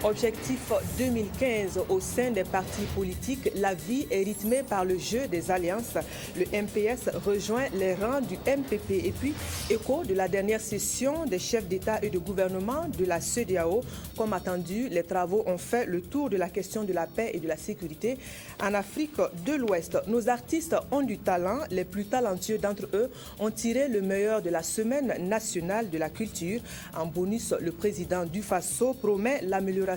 Objectif 2015 au sein des partis politiques, la vie est rythmée par le jeu des alliances. Le MPS rejoint les rangs du MPP. Et puis, écho de la dernière session des chefs d'État et de gouvernement de la CEDEAO. Comme attendu, les travaux ont fait le tour de la question de la paix et de la sécurité en Afrique de l'Ouest. Nos artistes ont du talent. Les plus talentueux d'entre eux ont tiré le meilleur de la Semaine nationale de la culture. En bonus, le président du Faso promet l'amélioration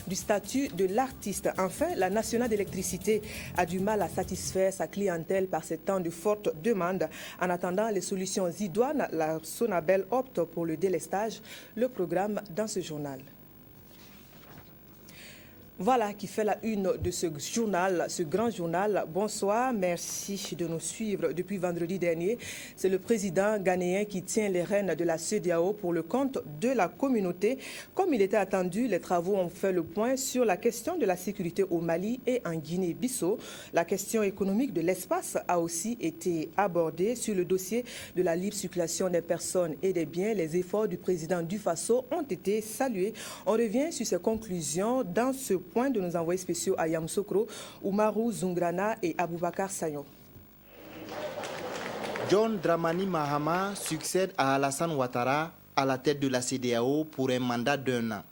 du statut de l'artiste. Enfin, la nationale d'électricité a du mal à satisfaire sa clientèle par ces temps de forte demande. En attendant les solutions idoines, la Sonabel opte pour le délestage. Le programme dans ce journal. Voilà qui fait la une de ce journal, ce grand journal. Bonsoir, merci de nous suivre depuis vendredi dernier. C'est le président ghanéen qui tient les rênes de la CEDEAO pour le compte de la communauté. Comme il était attendu, les travaux ont fait le point sur la question de la sécurité au Mali et en Guinée-Bissau. La question économique de l'espace a aussi été abordée. Sur le dossier de la libre circulation des personnes et des biens, les efforts du président du Faso ont été salués. On revient sur ses conclusions dans ce point de nos envoyés spéciaux à Yamoussoukro, Oumarou Zungrana et Aboubakar Sayon. John Dramani Mahama succède à Alassane Ouattara à la tête de la CEDEAO pour un mandat d'1 an.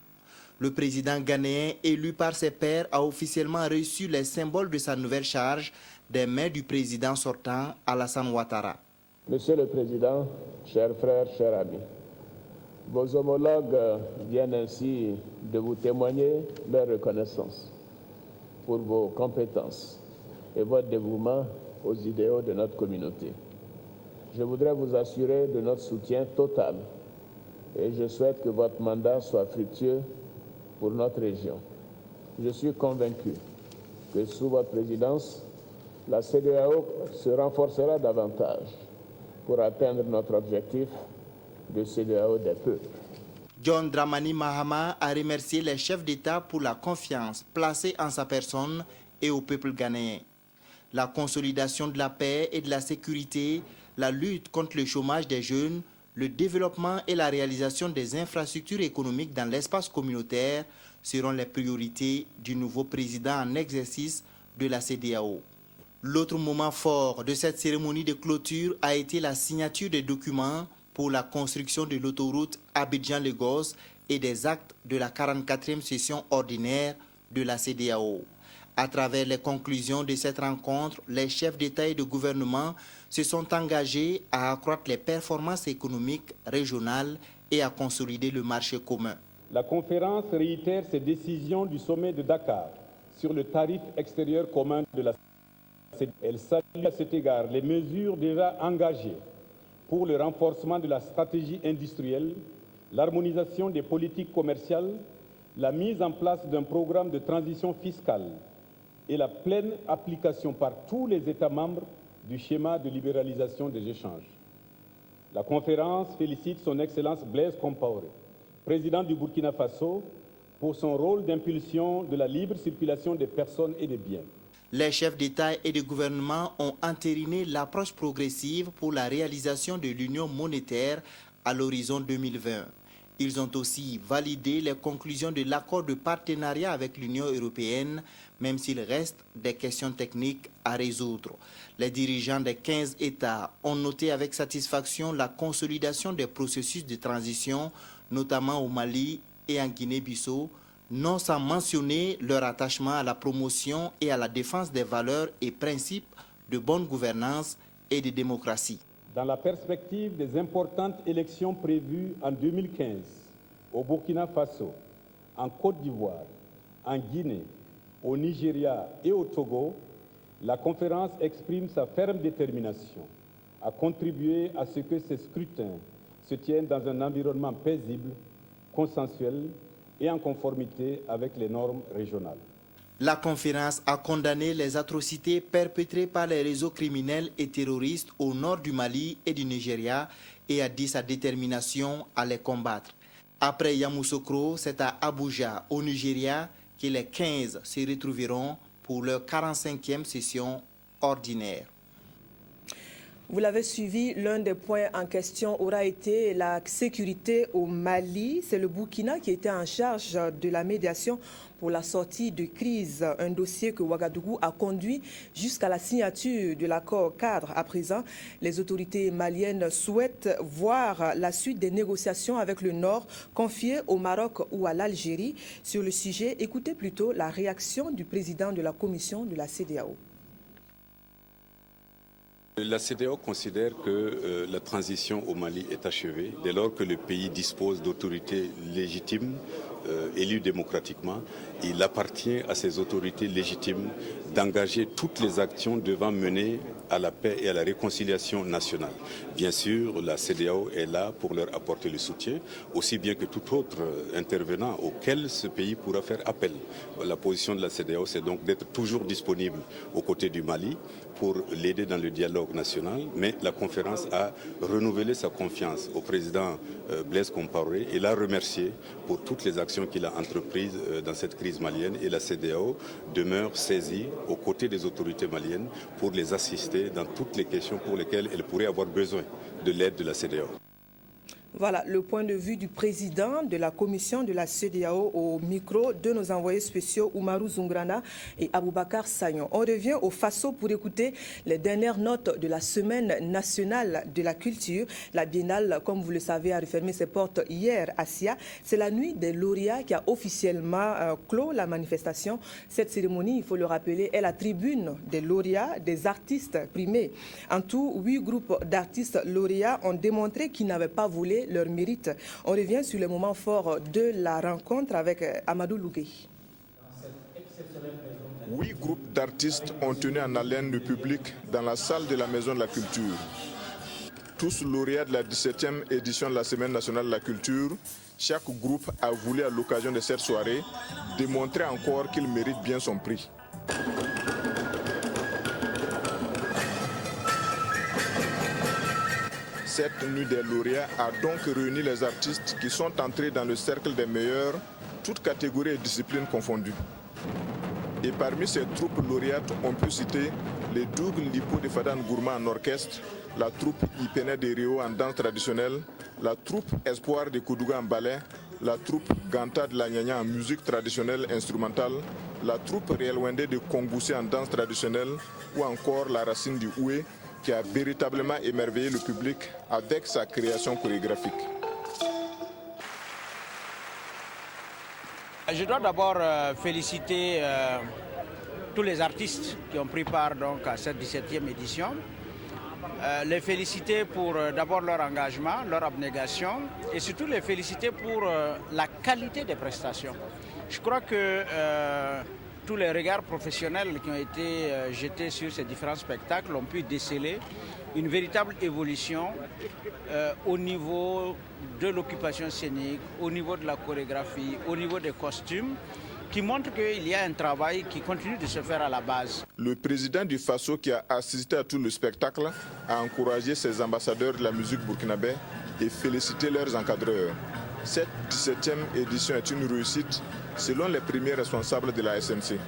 Le président ghanéen élu par ses pairs a officiellement reçu les symboles de sa nouvelle charge des mains du président sortant Alassane Ouattara. Monsieur le Président, chers frères, chers amis, vos homologues viennent ainsi de vous témoigner leur reconnaissance pour vos compétences et votre dévouement aux idéaux de notre communauté. Je voudrais vous assurer de notre soutien total et je souhaite que votre mandat soit fructueux pour notre région. Je suis convaincu que sous votre présidence, la CEDEAO se renforcera davantage pour atteindre notre objectif de CEDEAO des peuples. John Dramani Mahama a remercié les chefs d'État pour la confiance placée en sa personne et au peuple ghanéen. La consolidation de la paix et de la sécurité, la lutte contre le chômage des jeunes, le développement et la réalisation des infrastructures économiques dans l'espace communautaire seront les priorités du nouveau président en exercice de la CEDEAO. L'autre moment fort de cette cérémonie de clôture a été la signature des documents pour la construction de l'autoroute Abidjan-Lagos et des actes de la 44e session ordinaire de la CEDEAO. À travers les conclusions de cette rencontre, les chefs d'État et de gouvernement se sont engagés à accroître les performances économiques régionales et à consolider le marché commun. La conférence réitère ses décisions du sommet de Dakar sur le tarif extérieur commun de la CEDEAO. Elle salue à cet égard les mesures déjà engagées pour le renforcement de la stratégie industrielle, l'harmonisation des politiques commerciales, la mise en place d'un programme de transition fiscale et la pleine application par tous les États membres du schéma de libéralisation des échanges. La conférence félicite son Excellence Blaise Compaoré, président du Burkina Faso, pour son rôle d'impulsion de la libre circulation des personnes et des biens. Les chefs d'État et de gouvernement ont entériné l'approche progressive pour la réalisation de l'union monétaire à l'horizon 2020. Ils ont aussi validé les conclusions de l'accord de partenariat avec l'Union européenne, même s'il reste des questions techniques à résoudre. Les dirigeants des 15 États ont noté avec satisfaction la consolidation des processus de transition, notamment au Mali et en Guinée-Bissau, non sans mentionner leur attachement à la promotion et à la défense des valeurs et principes de bonne gouvernance et de démocratie. Dans la perspective des importantes élections prévues en 2015 au Burkina Faso, en Côte d'Ivoire, en Guinée, au Nigeria et au Togo, la conférence exprime sa ferme détermination à contribuer à ce que ces scrutins se tiennent dans un environnement paisible, consensuel et en conformité avec les normes régionales. La conférence a condamné les atrocités perpétrées par les réseaux criminels et terroristes au nord du Mali et du Nigeria et a dit sa détermination à les combattre. Après Yamoussoukro, c'est à Abuja, au Nigeria, que les 15 se retrouveront pour leur 45e session ordinaire. Vous l'avez suivi, l'un des points en question aura été la sécurité au Mali. C'est le Burkina qui était en charge de la médiation pour la sortie de crise, un dossier que Ouagadougou a conduit jusqu'à la signature de l'accord cadre. À présent, les autorités maliennes souhaitent voir la suite des négociations avec le Nord confiées au Maroc ou à l'Algérie. Sur le sujet, écoutez plutôt la réaction du président de la commission de la CEDEAO. La CEDEAO considère que la transition au Mali est achevée dès lors que le pays dispose d'autorités légitimes élues démocratiquement. Il appartient à ces autorités légitimes d'engager toutes les actions devant mener à la paix et à la réconciliation nationale. Bien sûr, la CEDEAO est là pour leur apporter le soutien, aussi bien que tout autre intervenant auquel ce pays pourra faire appel. La position de la CEDEAO, c'est donc d'être toujours disponible aux côtés du Mali pour l'aider dans le dialogue national, mais la conférence a renouvelé sa confiance au président Blaise Compaoré et l'a remercié pour toutes les actions qu'il a entreprises dans cette crise malienne, et la CEDEAO demeure saisie aux côtés des autorités maliennes pour les assister dans toutes les questions pour lesquelles elles pourraient avoir besoin de l'aide de la CEDEAO. Voilà le point de vue du président de la commission de la CEDEAO au micro de nos envoyés spéciaux Oumarou Zungrana et Aboubakar Sagnon. On revient au Faso pour écouter les dernières notes de la Semaine nationale de la culture. La biennale, comme vous le savez, a refermé ses portes hier à Sia. C'est la nuit des lauréats qui a officiellement clos la manifestation. Cette cérémonie, il faut le rappeler, est la tribune des lauréats, des artistes primés. En tout, 8 groupes d'artistes lauréats ont démontré qu'ils n'avaient pas volé leur mérite. On revient sur les moments forts de la rencontre avec Amadou Lougué. 8 groupes d'artistes ont tenu en haleine le public dans la salle de la Maison de la Culture. Tous lauréats de la 17e édition de la Semaine nationale de la culture, chaque groupe a voulu à l'occasion de cette soirée démontrer encore qu'il mérite bien son prix. Cette nuit des lauréats a donc réuni les artistes qui sont entrés dans le cercle des meilleurs, toutes catégories et disciplines confondues. Et parmi ces troupes lauréates, on peut citer les Dougle Lipo de Fadan Gourma en orchestre, la troupe Ipene de Rio en danse traditionnelle, la troupe Espoir de Koudouga en ballet, la troupe Ganta de la Nyanya en musique traditionnelle instrumentale, la troupe Rielwende de Kongoussi en danse traditionnelle ou encore la Racine du Oué, qui a véritablement émerveillé le public avec sa création chorégraphique. Je dois d'abord féliciter tous les artistes qui ont pris part donc, à cette 17e édition. Les féliciter pour d'abord leur engagement, leur abnégation et surtout les féliciter pour la qualité des prestations. Je crois que tous les regards professionnels qui ont été jetés sur ces différents spectacles ont pu déceler une véritable évolution au niveau de l'occupation scénique, au niveau de la chorégraphie, au niveau des costumes, qui montre qu'il y a un travail qui continue de se faire à la base. Le président du Faso, qui a assisté à tout le spectacle, a encouragé ses ambassadeurs de la musique burkinabé et félicité leurs encadreurs. Cette 17e édition est une réussite selon les premiers responsables de la SNC.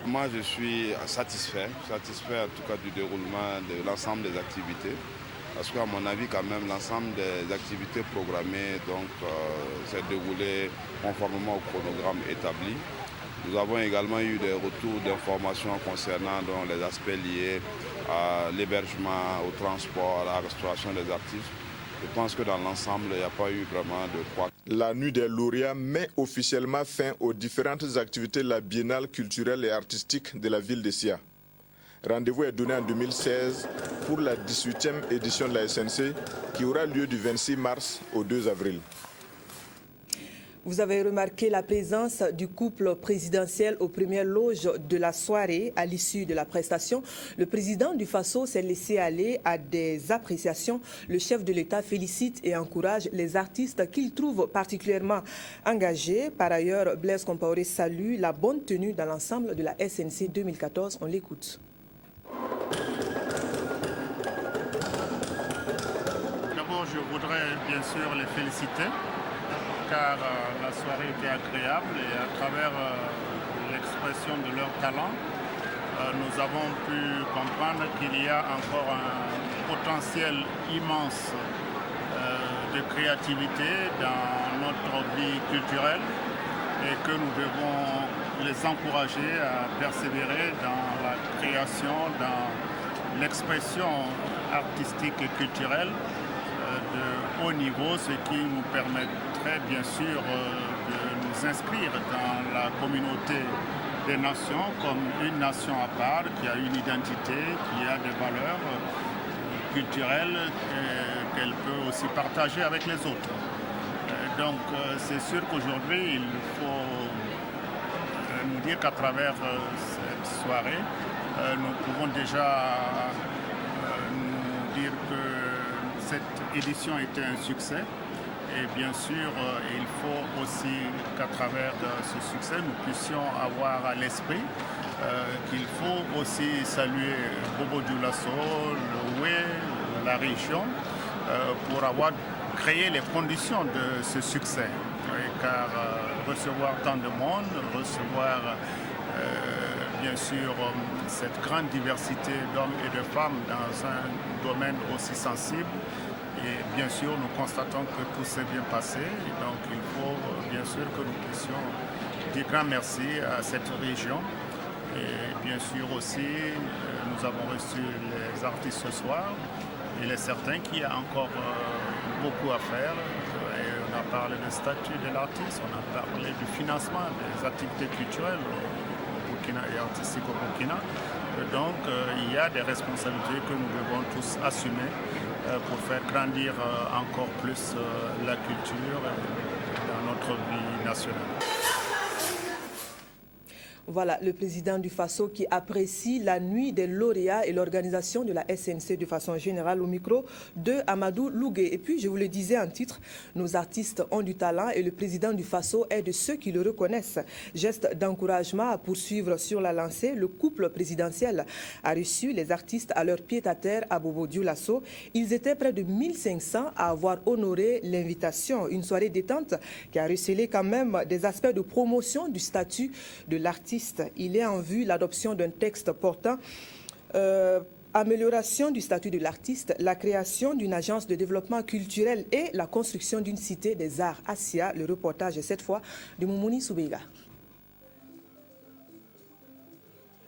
Moi, je suis satisfait en tout cas du déroulement de l'ensemble des activités. Parce qu'à mon avis, quand même, l'ensemble des activités programmées s'est déroulé conformément au chronogramme établi. Nous avons également eu des retours d'informations concernant les aspects liés à l'hébergement, au transport, à la restauration des artistes. Je pense que dans l'ensemble, il n'y a pas eu vraiment de quoi. La nuit des lauréats met officiellement fin aux différentes activités de la biennale culturelle et artistique de la ville de Sia. Rendez-vous est donné en 2016 pour la 18e édition de la SNC qui aura lieu du 26 mars au 2 avril. Vous avez remarqué la présence du couple présidentiel aux premières loges de la soirée. À l'issue de la prestation, le président du Faso s'est laissé aller à des appréciations. Le chef de l'État félicite et encourage les artistes qu'il trouve particulièrement engagés. Par ailleurs, Blaise Compaoré salue la bonne tenue dans l'ensemble de la SNC 2014. On l'écoute. D'abord, je voudrais bien sûr les féliciter, car la soirée était agréable et à travers l'expression de leur talent, nous avons pu comprendre qu'il y a encore un potentiel immense de créativité dans notre vie culturelle et que nous devons les encourager à persévérer dans la création, dans l'expression artistique et culturelle de haut niveau, ce qui nous permettrait bien sûr de nous inscrire dans la communauté des nations comme une nation à part, qui a une identité, qui a des valeurs culturelles qu'elle peut aussi partager avec les autres. Donc c'est sûr qu'aujourd'hui, il faut nous dire qu'à travers cette soirée, nous pouvons déjà nous dire que cette édition était un succès. Et bien sûr, il faut aussi qu'à travers ce succès, nous puissions avoir à l'esprit qu'il faut aussi saluer Bobo Dioulasso, le Wé, la région, pour avoir créé les conditions de ce succès. Car recevoir tant de monde, recevoir bien sûr cette grande diversité d'hommes et de femmes dans un domaine aussi sensible, et bien sûr, nous constatons que tout s'est bien passé. Et donc, il faut bien sûr que nous puissions dire grand merci à cette région. Et bien sûr aussi, nous avons reçu les artistes ce soir. Il est certain qu'il y a encore beaucoup à faire. Et on a parlé du statut de l'artiste, on a parlé du financement des activités culturelles au Burkina et artistiques au Burkina. Donc, il y a des responsabilités que nous devons tous assumer pour faire grandir encore plus la culture dans notre vie nationale. Voilà, le président du Faso qui apprécie la nuit des lauréats et l'organisation de la SNC de façon générale au micro de Amadou Lougué. Et puis, je vous le disais en titre, nos artistes ont du talent et le président du Faso est de ceux qui le reconnaissent. Geste d'encouragement à poursuivre sur la lancée, le couple présidentiel a reçu les artistes à leur pied-à-terre à Bobo Dioulasso. Ils étaient près de 1500 à avoir honoré l'invitation. Une soirée détente qui a recelé quand même des aspects de promotion du statut de l'artiste. Il est en vue l'adoption d'un texte portant amélioration du statut de l'artiste, la création d'une agence de développement culturel et la construction d'une cité des arts Asia. Le reportage est cette fois de Moumouni Soubega.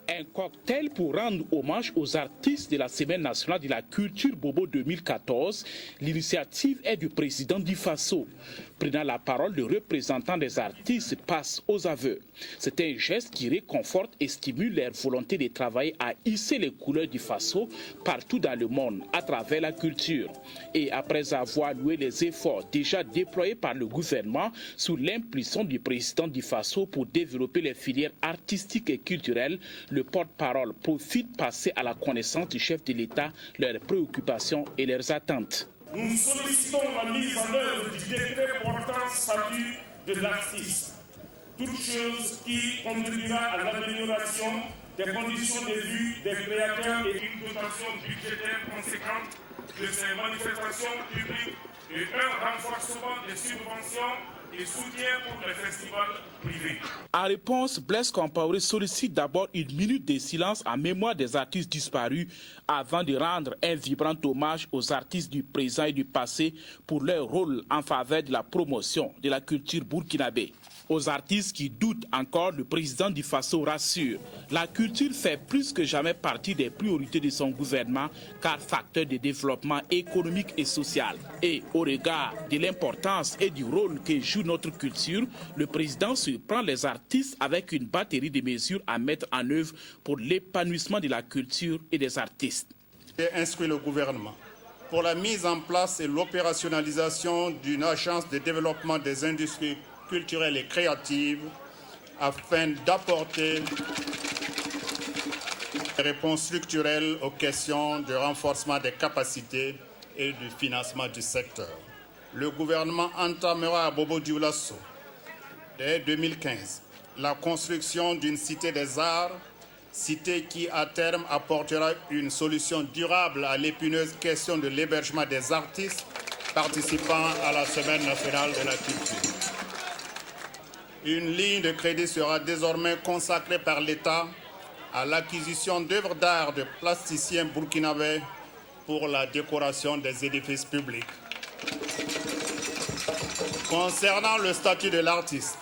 Un cocktail pour rendre hommage aux artistes de la Semaine nationale de la culture Bobo 2014. L'initiative est du président du Faso. Prenant la parole, le représentant des artistes passe aux aveux. C'est un geste qui réconforte et stimule leur volonté de travailler à hisser les couleurs du Faso partout dans le monde à travers la culture. Et après avoir loué les efforts déjà déployés par le gouvernement sous l'impulsion du président du Faso pour développer les filières artistiques et culturelles, le porte-parole profite passer à la connaissance du chef de l'État leurs préoccupations et leurs attentes. Nous sollicitons la mise en œuvre du décret portant statut de l'artiste. Toute chose qui contribuera à l'amélioration des conditions de vie des créateurs et une dotation budgétaire conséquente de ces manifestations publiques et un renforcement des subventions et soutien pour les festivals privés. En réponse, Blaise Compaoré sollicite d'abord une minute de silence en mémoire des artistes disparus avant de rendre un vibrant hommage aux artistes du présent et du passé pour leur rôle en faveur de la promotion de la culture burkinabé. Aux artistes qui doutent encore, le président du Faso rassure. La culture fait plus que jamais partie des priorités de son gouvernement car facteur de développement économique et social. Et au regard de l'importance et du rôle que joue notre culture, le président surprend les artistes avec une batterie de mesures à mettre en œuvre pour l'épanouissement de la culture et des artistes. J'ai instruit le gouvernement pour la mise en place et l'opérationnalisation d'une agence de développement des industries culturelles et créatives afin d'apporter des réponses structurelles aux questions de renforcement des capacités et du financement du secteur. Le gouvernement entamera à Bobo Dioulasso, dès 2015, la construction d'une cité des arts, cité qui à terme apportera une solution durable à l'épineuse question de l'hébergement des artistes participant à la Semaine nationale de la culture. Une ligne de crédit sera désormais consacrée par l'État à l'acquisition d'œuvres d'art de plasticiens burkinabés pour la décoration des édifices publics. Concernant le statut de l'artiste,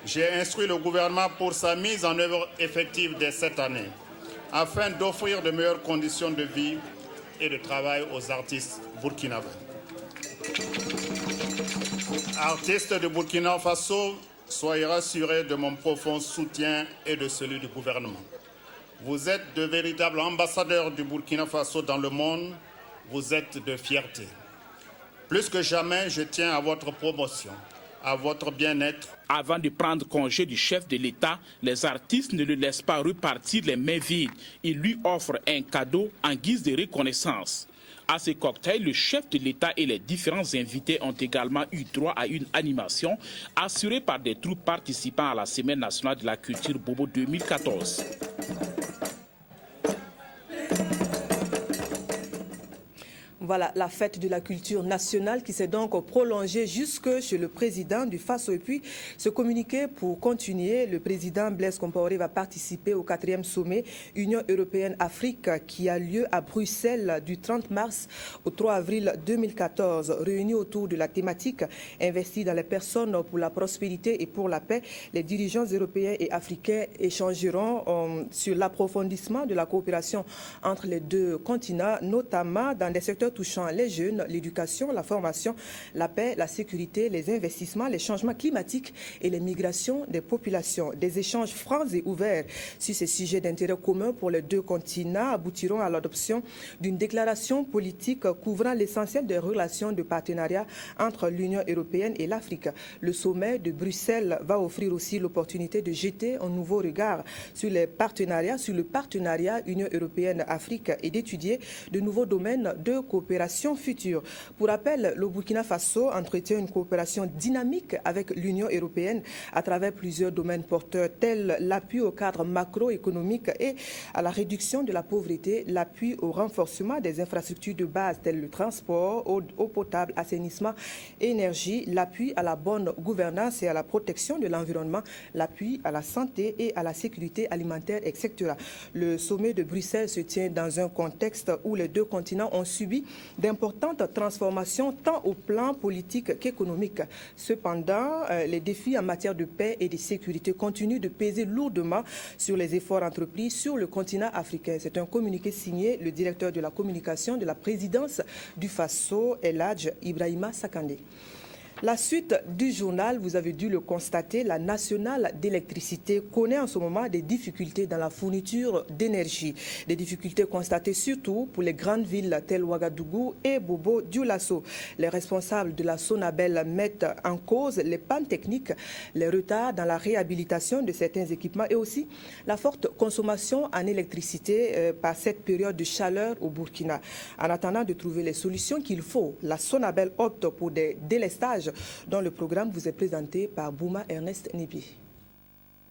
j'ai instruit le gouvernement pour sa mise en œuvre effective dès cette année, afin d'offrir de meilleures conditions de vie et de travail aux artistes burkinabés. Artistes de Burkina Faso, soyez rassurés de mon profond soutien et de celui du gouvernement. Vous êtes de véritables ambassadeurs du Burkina Faso dans le monde, vous êtes de fierté. Plus que jamais, je tiens à votre promotion, à votre bien-être. Avant de prendre congé du chef de l'État, les artistes ne le laissent pas repartir les mains vides. Ils lui offrent un cadeau en guise de reconnaissance. À ce cocktail, le chef de l'État et les différents invités ont également eu droit à une animation assurée par des troupes participant à la Semaine nationale de la culture Bobo 2014. Voilà la fête de la culture nationale qui s'est donc prolongée jusque chez le président du Faso. Et puis, ce communiqué pour continuer, le président Blaise Compaoré va participer au 4e sommet Union européenne-Afrique qui a lieu à Bruxelles du 30 mars au 3 avril 2014. Réunis autour de la thématique investie dans les personnes pour la prospérité et pour la paix, les dirigeants européens et africains échangeront sur l'approfondissement de la coopération entre les deux continents, notamment dans des secteurs touchant les jeunes, l'éducation, la formation, la paix, la sécurité, les investissements, les changements climatiques et les migrations des populations. Des échanges francs et ouverts sur ces sujets d'intérêt commun pour les deux continents aboutiront à l'adoption d'une déclaration politique couvrant l'essentiel des relations de partenariat entre l'Union européenne et l'Afrique. Le sommet de Bruxelles va offrir aussi l'opportunité de jeter un nouveau regard sur le partenariat Union européenne-Afrique et d'étudier de nouveaux domaines de coopération future. Pour rappel, le Burkina Faso entretient une coopération dynamique avec l'Union européenne à travers plusieurs domaines porteurs tels l'appui au cadre macroéconomique et à la réduction de la pauvreté, l'appui au renforcement des infrastructures de base telles le transport, eau potable, assainissement, énergie, l'appui à la bonne gouvernance et à la protection de l'environnement, l'appui à la santé et à la sécurité alimentaire, etc. Le sommet de Bruxelles se tient dans un contexte où les deux continents ont subi d'importantes transformations tant au plan politique qu'économique. Cependant, les défis en matière de paix et de sécurité continuent de peser lourdement sur les efforts entrepris sur le continent africain. C'est un communiqué signé le directeur de la communication de la présidence du Faso, El Hadj Ibrahima Sakandé. La suite du journal, vous avez dû le constater, la nationale d'électricité connaît en ce moment des difficultés dans la fourniture d'énergie. Des difficultés constatées surtout pour les grandes villes telles Ouagadougou et Bobo Dioulasso. Les responsables de la Sonabel mettent en cause les pannes techniques, les retards dans la réhabilitation de certains équipements et aussi la forte consommation en électricité par cette période de chaleur au Burkina. En attendant de trouver les solutions qu'il faut, la Sonabel opte pour des délestages dont le programme vous est présenté par Bouma Ernest Nibi.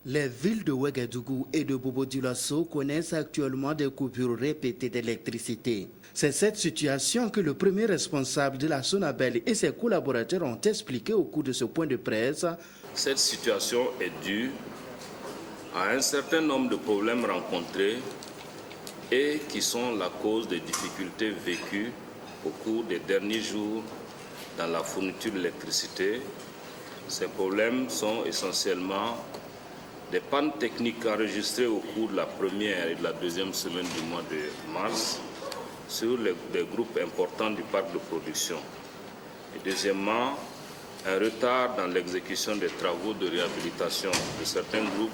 Les villes de Ouagadougou et de Bobo Dioulasso connaissent actuellement des coupures répétées d'électricité. C'est cette situation que le premier responsable de la Sonabel et ses collaborateurs ont expliqué au cours de ce point de presse. Cette situation est due à un certain nombre de problèmes rencontrés et qui sont la cause des difficultés vécues au cours des derniers jours dans la fourniture d'électricité. Ces problèmes sont essentiellement des pannes techniques enregistrées au cours de la première et de la deuxième semaine du mois de mars sur des groupes importants du parc de production. Et deuxièmement, un retard dans l'exécution des travaux de réhabilitation de certains groupes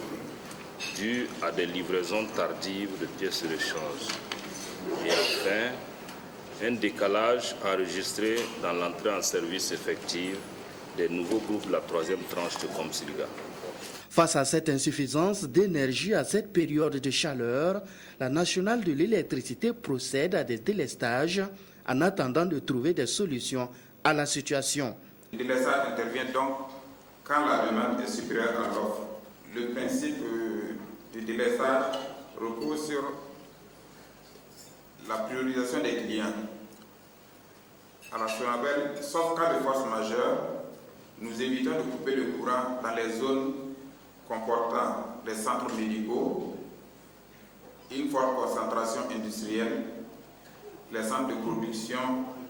dû à des livraisons tardives de pièces de rechange. Et enfin, un décalage enregistré dans l'entrée en service effective des nouveaux groupes de la troisième tranche de Komsilga. Face à cette insuffisance d'énergie à cette période de chaleur, la nationale de l'électricité procède à des délestages en attendant de trouver des solutions à la situation. Le délestage intervient donc quand la demande est supérieure à l'offre. Le principe du délestage repose sur la priorisation des clients. À la Sonabel, sauf cas de force majeure, nous évitons de couper le courant dans les zones comportant des centres médicaux, une forte concentration industrielle, les centres de production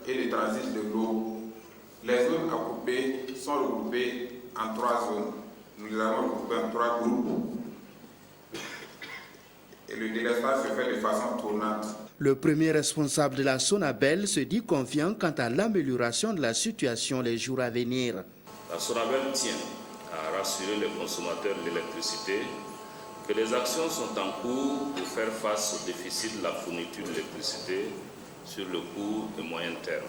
et de transit de l'eau. Les zones à couper sont regroupées en 3 zones. Nous les avons regroupées en 3 groupes. Et le délestage se fait de façon tournante. Le premier responsable de la Sonabel se dit confiant quant à l'amélioration de la situation les jours à venir. La Sonabel tient à rassurer les consommateurs d'électricité que les actions sont en cours pour faire face au déficit de la fourniture d'électricité sur le court et moyen terme.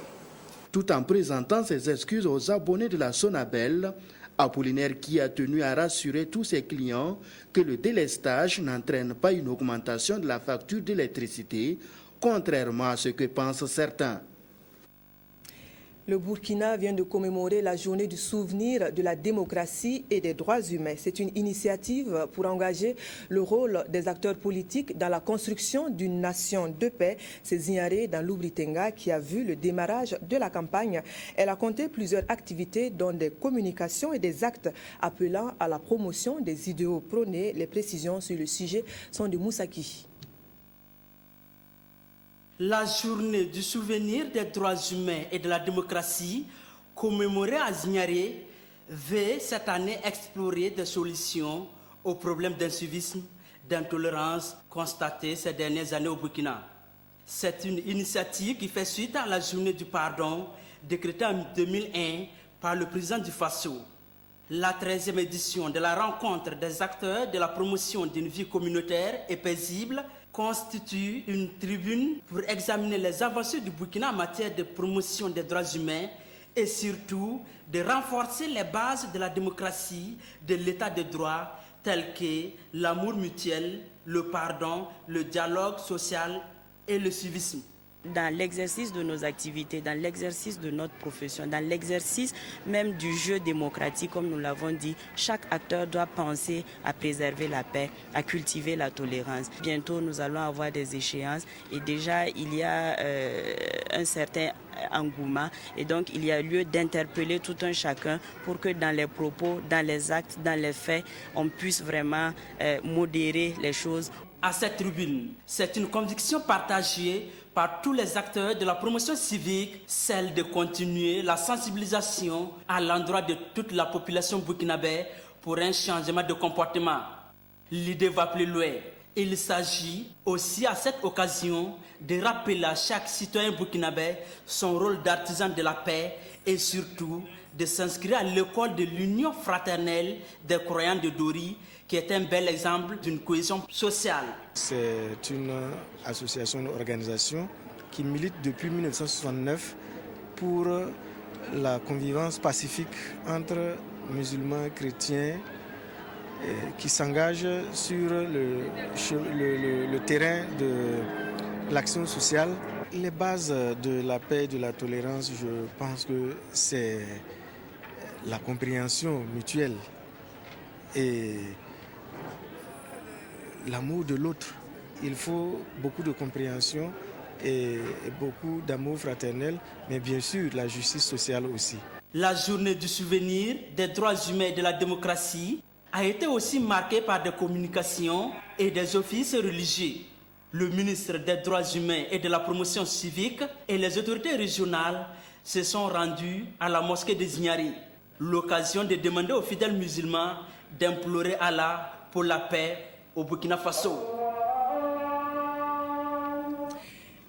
Tout en présentant ses excuses aux abonnés de la Sonabel, Apollinaire qui a tenu à rassurer tous ses clients que le délestage n'entraîne pas une augmentation de la facture d'électricité, contrairement à ce que pensent certains. Le Burkina vient de commémorer la journée du souvenir de la démocratie et des droits humains. C'est une initiative pour engager le rôle des acteurs politiques dans la construction d'une nation de paix. C'est Zignaré dans l'Oubritenga qui a vu le démarrage de la campagne. Elle a compté plusieurs activités dont des communications et des actes appelant à la promotion des idéaux prônés. Les précisions sur le sujet sont de Moussaki. La journée du souvenir des droits humains et de la démocratie, commémorée à Zignaré, veut cette année explorer des solutions aux problèmes d'incivisme, d'intolérance constatés ces dernières années au Burkina. C'est une initiative qui fait suite à la journée du pardon décrétée en 2001 par le président du Faso. La 13e édition de la rencontre des acteurs de la promotion d'une vie communautaire et paisible constitue une tribune pour examiner les avancées du Burkina en matière de promotion des droits humains et surtout de renforcer les bases de la démocratie, de l'état de droit, tels que l'amour mutuel, le pardon, le dialogue social et le civisme. Dans l'exercice de nos activités, dans l'exercice de notre profession, dans l'exercice même du jeu démocratique, comme nous l'avons dit, chaque acteur doit penser à préserver la paix, à cultiver la tolérance. Bientôt, nous allons avoir des échéances et déjà, il y a un certain engouement et donc il y a lieu d'interpeller tout un chacun pour que dans les propos, dans les actes, dans les faits, on puisse vraiment modérer les choses. À cette tribune, c'est une conviction partagée par tous les acteurs de la promotion civique, celle de continuer la sensibilisation à l'endroit de toute la population burkinabé pour un changement de comportement. L'idée va plus loin. Il s'agit aussi à cette occasion de rappeler à chaque citoyen burkinabé son rôle d'artisan de la paix et surtout de s'inscrire à l'école de l'Union fraternelle des croyants de Dori, qui est un bel exemple d'une cohésion sociale. C'est une association, une organisation qui milite depuis 1969 pour la convivence pacifique entre musulmans, chrétiens, qui s'engage sur le terrain de l'action sociale. Les bases de la paix et de la tolérance, je pense que c'est la compréhension mutuelle et l'amour de l'autre. Il faut beaucoup de compréhension et beaucoup d'amour fraternel, mais bien sûr la justice sociale aussi. La journée du souvenir des droits humains et de la démocratie a été aussi marquée par des communications et des offices religieux. Le ministre des droits humains et de la promotion civique et les autorités régionales se sont rendus à la mosquée de Zignaré. L'occasion de demander aux fidèles musulmans d'implorer Allah pour la paix au Burkina Faso.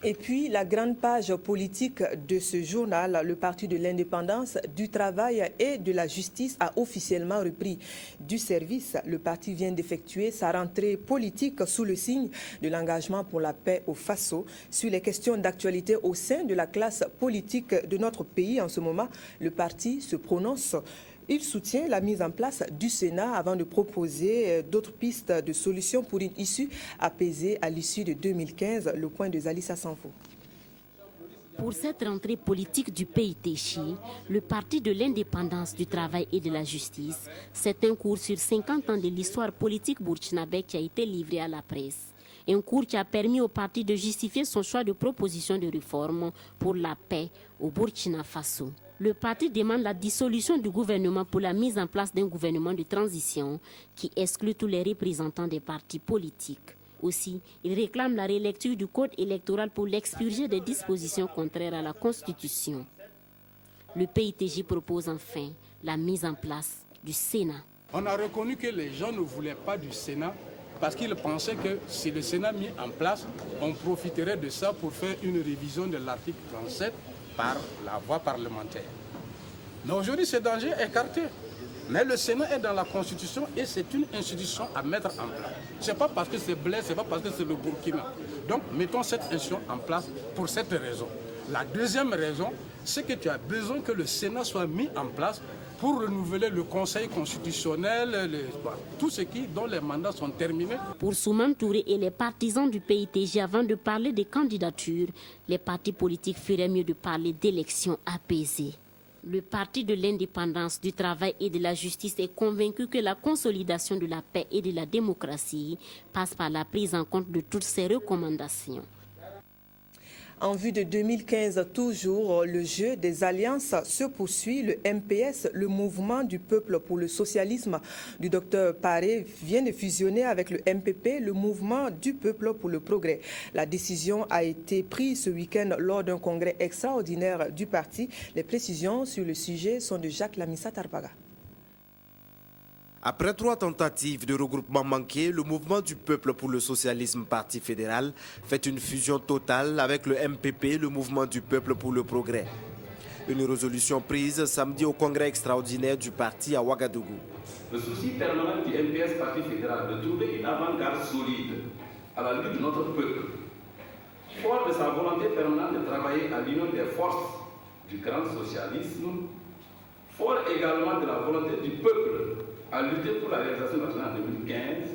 Et puis, la grande page politique de ce journal, le Parti de l'indépendance, du travail et de la justice a officiellement repris du service. Le parti vient d'effectuer sa rentrée politique sous le signe de l'engagement pour la paix au Faso. Sur les questions d'actualité au sein de la classe politique de notre pays en ce moment, le parti se prononce. Il soutient la mise en place du Sénat avant de proposer d'autres pistes de solutions pour une issue apaisée à l'issue de 2015. Le point de Zalissa Sanfo. Pour cette rentrée politique du PITC, le Parti de l'indépendance, du travail et de la justice, c'est un cours sur 50 ans de l'histoire politique burkinabé qui a été livré à la presse. Un cours qui a permis au parti de justifier son choix de proposition de réforme pour la paix au Burkina Faso. Le parti demande la dissolution du gouvernement pour la mise en place d'un gouvernement de transition qui exclut tous les représentants des partis politiques. Aussi, il réclame la relecture du code électoral pour l'expurger des dispositions contraires à la Constitution. Le PITJ propose enfin la mise en place du Sénat. On a reconnu que les gens ne voulaient pas du Sénat parce qu'ils pensaient que si le Sénat mis en place, on profiterait de ça pour faire une révision de l'article 37 par la voie parlementaire. Mais aujourd'hui, ce danger est écarté. Mais le Sénat est dans la Constitution et c'est une institution à mettre en place. Ce n'est pas parce que c'est Blaise, ce n'est pas parce que c'est le Burkina. Donc, mettons cette institution en place pour cette raison. La deuxième raison, c'est que tu as besoin que le Sénat soit mis en place pour renouveler le Conseil constitutionnel, tout ce dont les mandats sont terminés. Pour Souman Touré et les partisans du PITJ, avant de parler des candidatures, les partis politiques feraient mieux de parler d'élections apaisées. Le Parti de l'indépendance, du travail et de la justice est convaincu que la consolidation de la paix et de la démocratie passe par la prise en compte de toutes ces recommandations. En vue de 2015, toujours, le jeu des alliances se poursuit. Le MPS, le mouvement du peuple pour le socialisme du Dr Paré, vient de fusionner avec le MPP, le mouvement du peuple pour le progrès. La décision a été prise ce week-end lors d'un congrès extraordinaire du parti. Les précisions sur le sujet sont de Jacques Lamissa Tarbaga. Après 3 tentatives de regroupement manquées, le mouvement du peuple pour le socialisme parti fédéral fait une fusion totale avec le MPP, le mouvement du peuple pour le progrès. Une résolution prise samedi au congrès extraordinaire du parti à Ouagadougou. Le souci permanent du MPS parti fédéral de trouver une avant-garde solide à la lutte de notre peuple, fort de sa volonté permanente de travailler à l'union des forces du grand socialisme, fort également de la volonté du peuple à lutter pour la réalisation nationale en 2015,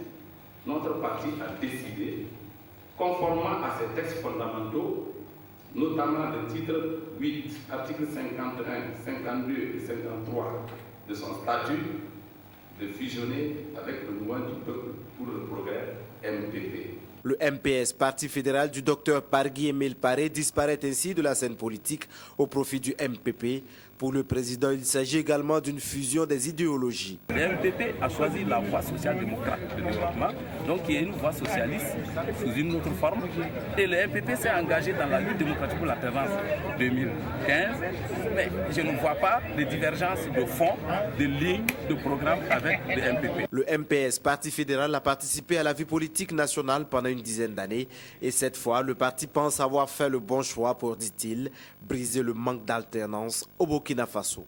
notre parti a décidé, conformément à ses textes fondamentaux, notamment le titre 8, articles 51, 52 et 53 de son statut, de fusionner avec le mouvement du peuple pour le progrès, MPP. Le MPS, parti fédéral du docteur Pargui Emile Paré, disparaît ainsi de la scène politique au profit du MPP. Pour le président, il s'agit également d'une fusion des idéologies. Le MPP a choisi la voie social-démocrate de développement, donc qui est une voie socialiste sous une autre forme. Et le MPP s'est engagé dans la lutte démocratique pour l'alternance 2015. Mais je ne vois pas de divergence de fond, de ligne, de programme avec le MPP. Le MPS, parti fédéral, a participé à la vie politique nationale pendant une dizaine d'années. Et cette fois, le parti pense avoir fait le bon choix pour, dit-il, briser le manque d'alternance au Burkina Faso.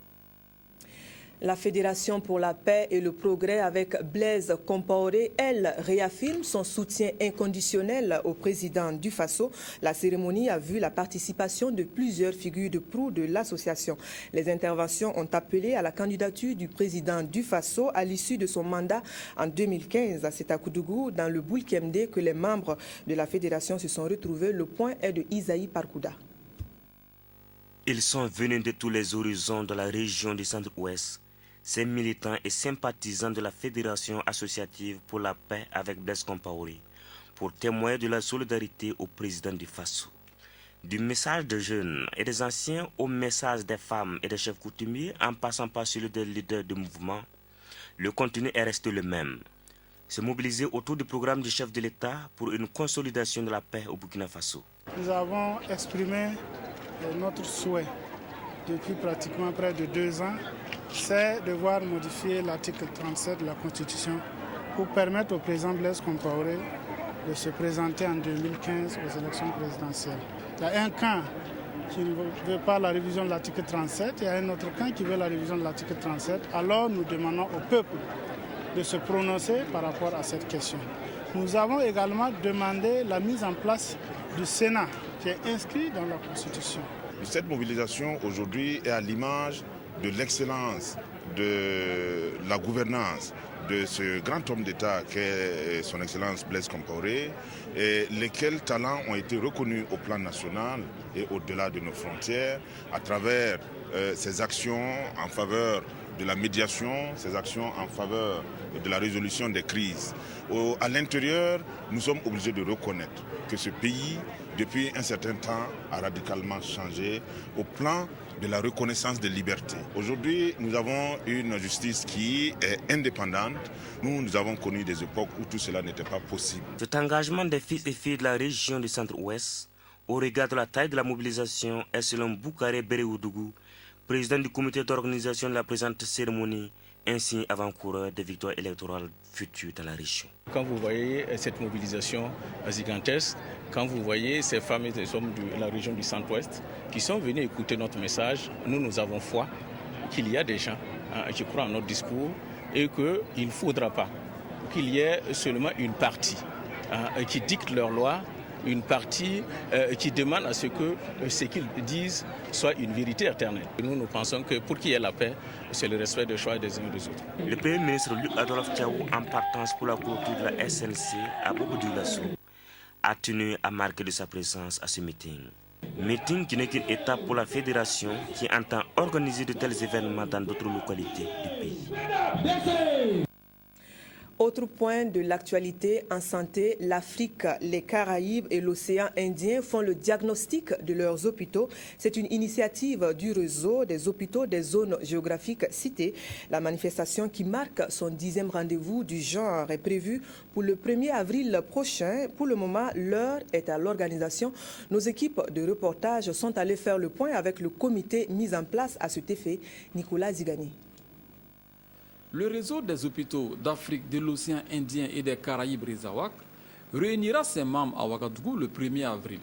La Fédération pour la paix et le progrès avec Blaise Compaoré, elle, réaffirme son soutien inconditionnel au président du Faso. La cérémonie a vu la participation de plusieurs figures de proue de l'association. Les interventions ont appelé à la candidature du président du Faso à l'issue de son mandat en 2015. C'est à Koudougou, dans le Boulkemde, que les membres de la fédération se sont retrouvés. Le point est de Isaïe Parkouda. Ils sont venus de tous les horizons de la région du Centre-Ouest. Ces militants et sympathisants de la Fédération associative pour la paix avec Blaise Compaoré pour témoigner de la solidarité au président du Faso. Du message des jeunes et des anciens au message des femmes et des chefs coutumiers en passant par celui des leaders du mouvement, le contenu est resté le même. Se mobiliser autour du programme du chef de l'État pour une consolidation de la paix au Burkina Faso. Nous avons exprimé notre souhait depuis pratiquement près de 2 ans, c'est de voir modifier l'article 37 de la Constitution pour permettre au président Blaise Compaoré de se présenter en 2015 aux élections présidentielles. Il y a un camp qui ne veut pas la révision de l'article 37, il y a un autre camp qui veut la révision de l'article 37. Alors nous demandons au peuple de se prononcer par rapport à cette question. Nous avons également demandé la mise en place du Sénat qui est inscrit dans la Constitution. Cette mobilisation aujourd'hui est à l'image de l'excellence de la gouvernance de ce grand homme d'État qu'est son Excellence Blaise Compaoré, et lesquels talents ont été reconnus au plan national et au-delà de nos frontières à travers ses actions en faveur de la médiation, ses actions en faveur de la résolution des crises. À l'intérieur, nous sommes obligés de reconnaître que ce pays depuis un certain temps, a radicalement changé au plan de la reconnaissance des libertés. Aujourd'hui, nous avons une justice qui est indépendante. Nous avons connu des époques où tout cela n'était pas possible. Cet engagement des fils et filles de la région du Centre-Ouest, au regard de la taille de la mobilisation, est selon Boukaré Bereoudougou, président du comité d'organisation de la présente cérémonie, ainsi avant-coureur des victoires électorales futures dans la région. Quand vous voyez cette mobilisation gigantesque, quand vous voyez ces femmes et ces hommes de la région du Centre-Ouest qui sont venus écouter notre message, nous avons foi qu'il y a des gens qui croient en notre discours et qu'il ne faudra pas qu'il y ait seulement une partie qui dicte leurs lois, une partie qui demande à ce que ce qu'ils disent soit une vérité éternelle. Nous pensons que pour qu'il y ait la paix, c'est le respect des choix des uns et des autres. Le Premier ministre Luc Adolphe Thiaw, en partance pour la clôture de la SNC à Bobo Dioulasso, a tenu à marquer de sa présence à ce meeting. Meeting qui n'est qu'une étape pour la fédération qui entend organiser de tels événements dans d'autres localités du pays. Autre point de l'actualité en santé, l'Afrique, les Caraïbes et l'océan Indien font le diagnostic de leurs hôpitaux. C'est une initiative du réseau des hôpitaux des zones géographiques citées. La manifestation qui marque son 10e rendez-vous du genre est prévue pour le 1er avril prochain. Pour le moment, l'heure est à l'organisation. Nos équipes de reportage sont allées faire le point avec le comité mis en place à cet effet. Nicolas Zigani. Le réseau des hôpitaux d'Afrique, de l'océan Indien et des Caraïbes Rezawak réunira ses membres à Ouagadougou le 1er avril.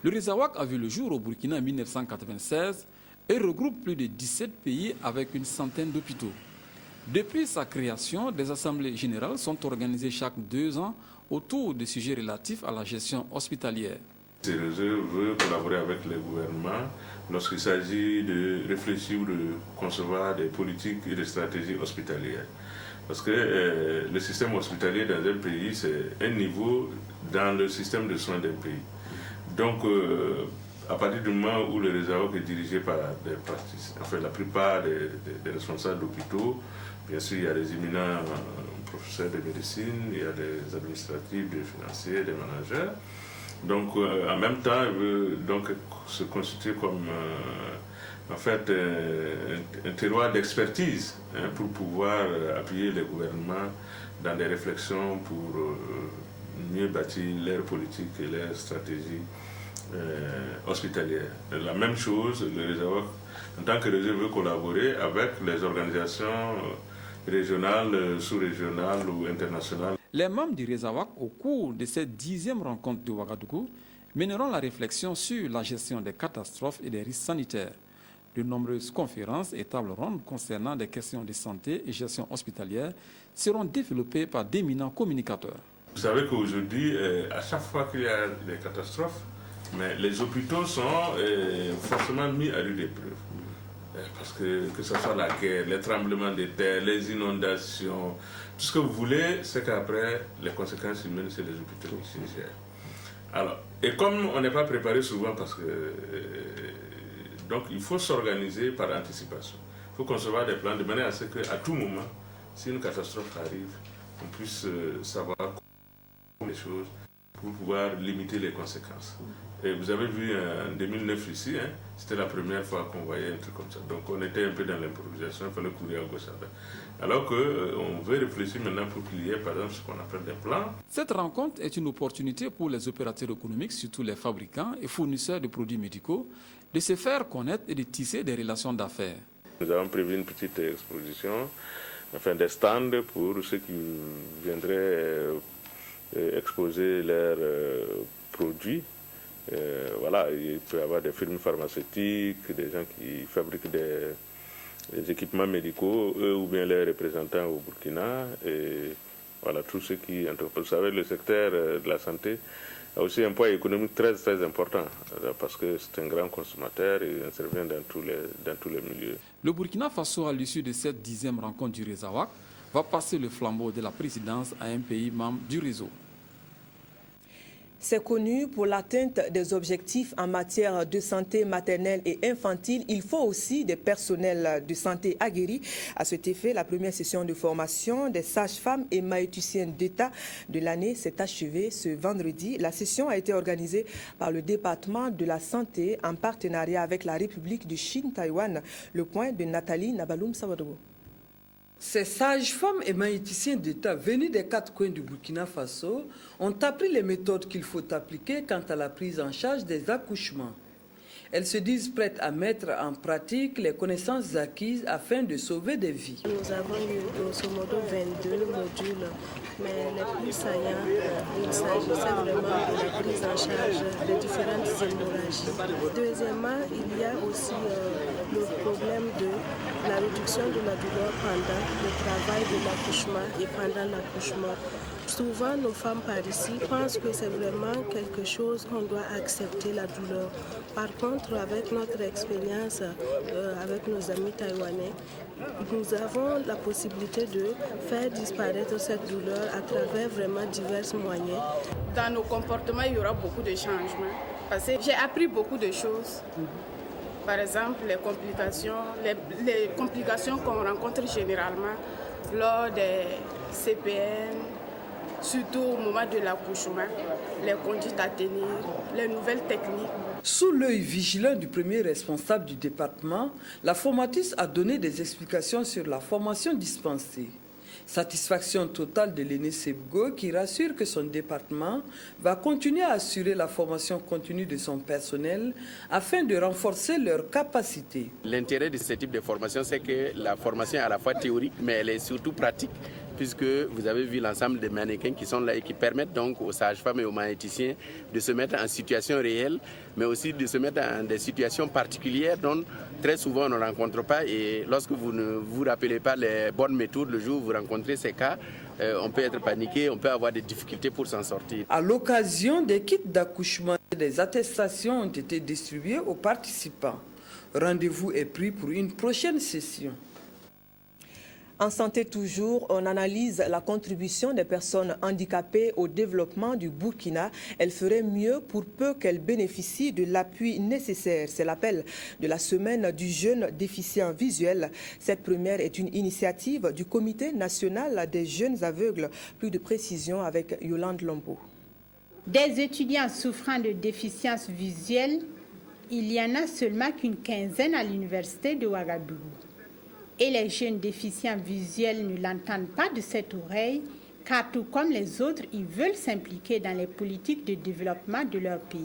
Le Rezawak a vu le jour au Burkina en 1996 et regroupe plus de 17 pays avec une centaine d'hôpitaux. Depuis sa création, des assemblées générales sont organisées chaque 2 ans autour de sujets relatifs à la gestion hospitalière. Ce réseau veut collaborer avec les gouvernements lorsqu'il s'agit de réfléchir ou de concevoir des politiques et des stratégies hospitalières. Parce que le système hospitalier dans un pays, c'est un niveau dans le système de soins d'un pays. Donc, à partir du moment où le réseau est dirigé par des praticiens, enfin la plupart des responsables d'hôpitaux, bien sûr, il y a des éminents professeurs de médecine, il y a des administratifs, des financiers, des managers. Donc, en même temps, il veut donc se constituer comme en fait un terroir d'expertise pour pouvoir appuyer les gouvernements dans des réflexions pour mieux bâtir leur politique et leur stratégie hospitalière. La même chose, le réseau, en tant que réseau, veut collaborer avec les organisations régionales, sous-régionales ou internationales. Les membres du Rezawak, au cours de cette 10e rencontre de Ouagadougou, mèneront la réflexion sur la gestion des catastrophes et des risques sanitaires. De nombreuses conférences et tables rondes concernant des questions de santé et gestion hospitalière seront développées par d'éminents communicateurs. Vous savez qu'aujourd'hui, à chaque fois qu'il y a des catastrophes, mais les hôpitaux sont forcément mis à rude épreuve. Parce que ce soit la guerre, les tremblements de terre, les inondations, tout ce que vous voulez, c'est qu'après, les conséquences humaines, c'est les hôpitaux qui s'y gèrent. Alors, et comme on n'est pas préparé souvent, parce que donc il faut s'organiser par anticipation. Il faut concevoir des plans de manière à ce qu'à tout moment, si une catastrophe arrive, on puisse savoir comment les choses pour pouvoir limiter les conséquences. Et vous avez vu en 2009 ici, c'était la première fois qu'on voyait un truc comme ça. Donc on était un peu dans l'improvisation, il fallait courir à gauche à droite. Alors qu'on veut réfléchir maintenant pour qu'il y ait par exemple ce qu'on appelle des plans. Cette rencontre est une opportunité pour les opérateurs économiques, surtout les fabricants et fournisseurs de produits médicaux, de se faire connaître et de tisser des relations d'affaires. Nous avons prévu une petite exposition, enfin des stands pour ceux qui viendraient exposer leurs produits. Voilà, il peut y avoir des firmes pharmaceutiques, des gens qui fabriquent des équipements médicaux, eux ou bien les représentants au Burkina, et voilà, tous ceux qui entreprennent. Vous savez, le secteur de la santé a aussi un poids économique très important, parce que c'est un grand consommateur et intervient dans tous les milieux. Le Burkina Faso, à l'issue de cette 10e rencontre du Rezawak, va passer le flambeau de la présidence à un pays membre du réseau. C'est connu, pour l'atteinte des objectifs en matière de santé maternelle et infantile, il faut aussi des personnels de santé aguerris. À cet effet, la première session de formation des sages-femmes et maïeuthiciennes d'État de l'année s'est achevée ce vendredi. La session a été organisée par le département de la santé en partenariat avec la République de Chine-Taïwan. Le point de Nathalie Nabaloum Sawadogo. Ces sages-femmes et maïeuthiciens d'État venus des 4 coins du Burkina Faso ont appris les méthodes qu'il faut appliquer quant à la prise en charge des accouchements. Elles se disent prêtes à mettre en pratique les connaissances acquises afin de sauver des vies. Nous avons eu grosso modo 22 modules, mais les plus saillants, il s'agissait vraiment de la prise en charge des différentes hémorragies. Deuxièmement, il y a aussi le problème de la réduction de la douleur pendant le travail de l'accouchement et pendant l'accouchement. Souvent, nos femmes par ici pensent que c'est vraiment quelque chose qu'on doit accepter, la douleur. Par contre, avec notre expérience, avec nos amis taïwanais, nous avons la possibilité de faire disparaître cette douleur à travers vraiment divers moyens. Dans nos comportements, il y aura beaucoup de changements. Parce que j'ai appris beaucoup de choses. Par exemple, les complications qu'on rencontre généralement lors des CPN, surtout au moment de l'accouchement, les conduites à tenir, les nouvelles techniques. Sous l'œil vigilant du premier responsable du département, la formatrice a donné des explications sur la formation dispensée. Satisfaction totale de l'aîné Sebgo qui rassure que son département va continuer à assurer la formation continue de son personnel afin de renforcer leurs capacités. L'intérêt de ce type de formation, c'est que la formation est à la fois théorique, mais elle est surtout pratique, puisque vous avez vu l'ensemble des mannequins qui sont là et qui permettent donc aux sages-femmes et aux maïeuthiciens de se mettre en situation réelle, mais aussi de se mettre en des situations particulières dont très souvent on ne rencontre pas. Et lorsque vous ne vous rappelez pas les bonnes méthodes, le jour où vous rencontrez ces cas, on peut être paniqué, on peut avoir des difficultés pour s'en sortir. À l'occasion, des kits d'accouchement et des attestations ont été distribués aux participants. Rendez-vous est pris pour une prochaine session. En santé toujours, on analyse la contribution des personnes handicapées au développement du Burkina. Elles feraient mieux pour peu qu'elles bénéficient de l'appui nécessaire. C'est l'appel de la semaine du jeune déficient visuel. Cette première est une initiative du Comité national des jeunes aveugles. Plus de précisions avec Yolande Lombo. Des étudiants souffrant de déficience visuelle, il y en a seulement qu'une quinzaine à l'université de Ouagadougou. Et les jeunes déficients visuels ne l'entendent pas de cette oreille, car tout comme les autres, ils veulent s'impliquer dans les politiques de développement de leur pays.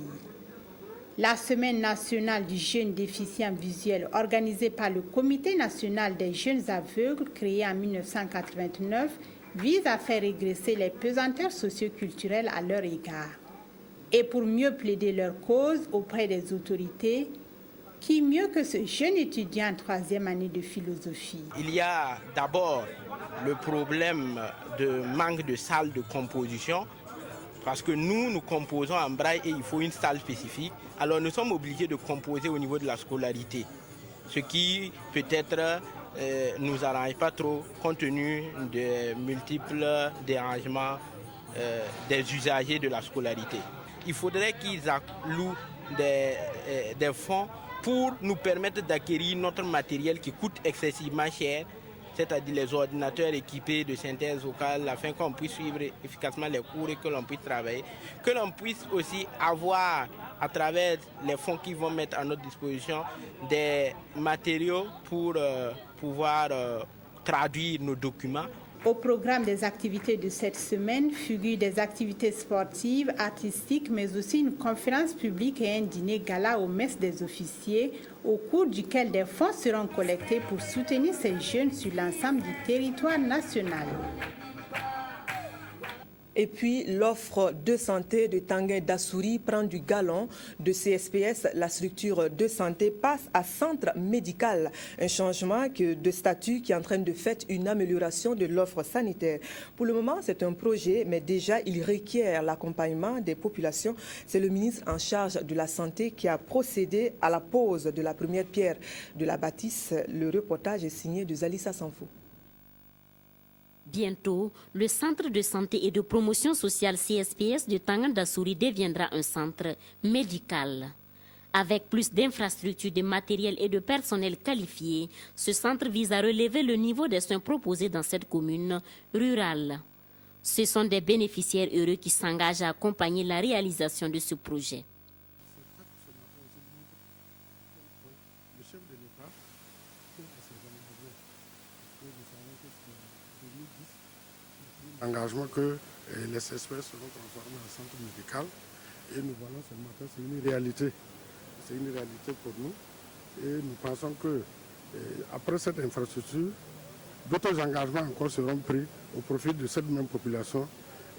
La Semaine nationale du jeune déficient visuel, organisée par le Comité national des jeunes aveugles, créé en 1989, vise à faire régresser les pesanteurs socioculturelles à leur égard. Et pour mieux plaider leur cause auprès des autorités, qui mieux que ce jeune étudiant en 3e année de philosophie? Il y a d'abord le problème de manque de salles de composition, parce que nous composons en braille et il faut une salle spécifique. Alors nous sommes obligés de composer au niveau de la scolarité, ce qui peut-être nous arrange pas trop compte tenu des multiples dérangements des usagers de la scolarité. Il faudrait qu'ils allouent des fonds pour nous permettre d'acquérir notre matériel qui coûte excessivement cher, c'est-à-dire les ordinateurs équipés de synthèse vocale, afin qu'on puisse suivre efficacement les cours et que l'on puisse travailler, que l'on puisse aussi avoir, à travers les fonds qu'ils vont mettre à notre disposition, des matériaux pour pouvoir traduire nos documents. Au programme des activités de cette semaine figurent des activités sportives, artistiques, mais aussi une conférence publique et un dîner gala aux messes des officiers, au cours duquel des fonds seront collectés pour soutenir ces jeunes sur l'ensemble du territoire national. Et puis, l'offre de santé de Tanguy Dassouri prend du galon. De CSPS, la structure de santé passe à centre médical. Un changement de statut qui entraîne de fait une amélioration de l'offre sanitaire. Pour le moment, c'est un projet, mais déjà, il requiert l'accompagnement des populations. C'est le ministre en charge de la Santé qui a procédé à la pose de la première pierre de la bâtisse. Le reportage est signé de Zalissa Sanfo. Bientôt, le centre de santé et de promotion sociale CSPS de Tangandasouri deviendra un centre médical. Avec plus d'infrastructures, de matériel et de personnel qualifié, ce centre vise à relever le niveau des soins proposés dans cette commune rurale. Ce sont des bénéficiaires heureux qui s'engagent à accompagner la réalisation de ce projet. Engagement que les CSPS seront transformés en centre médical et nous voyons ce matin, c'est une réalité. C'est une réalité pour nous et nous pensons que après cette infrastructure, d'autres engagements encore seront pris au profit de cette même population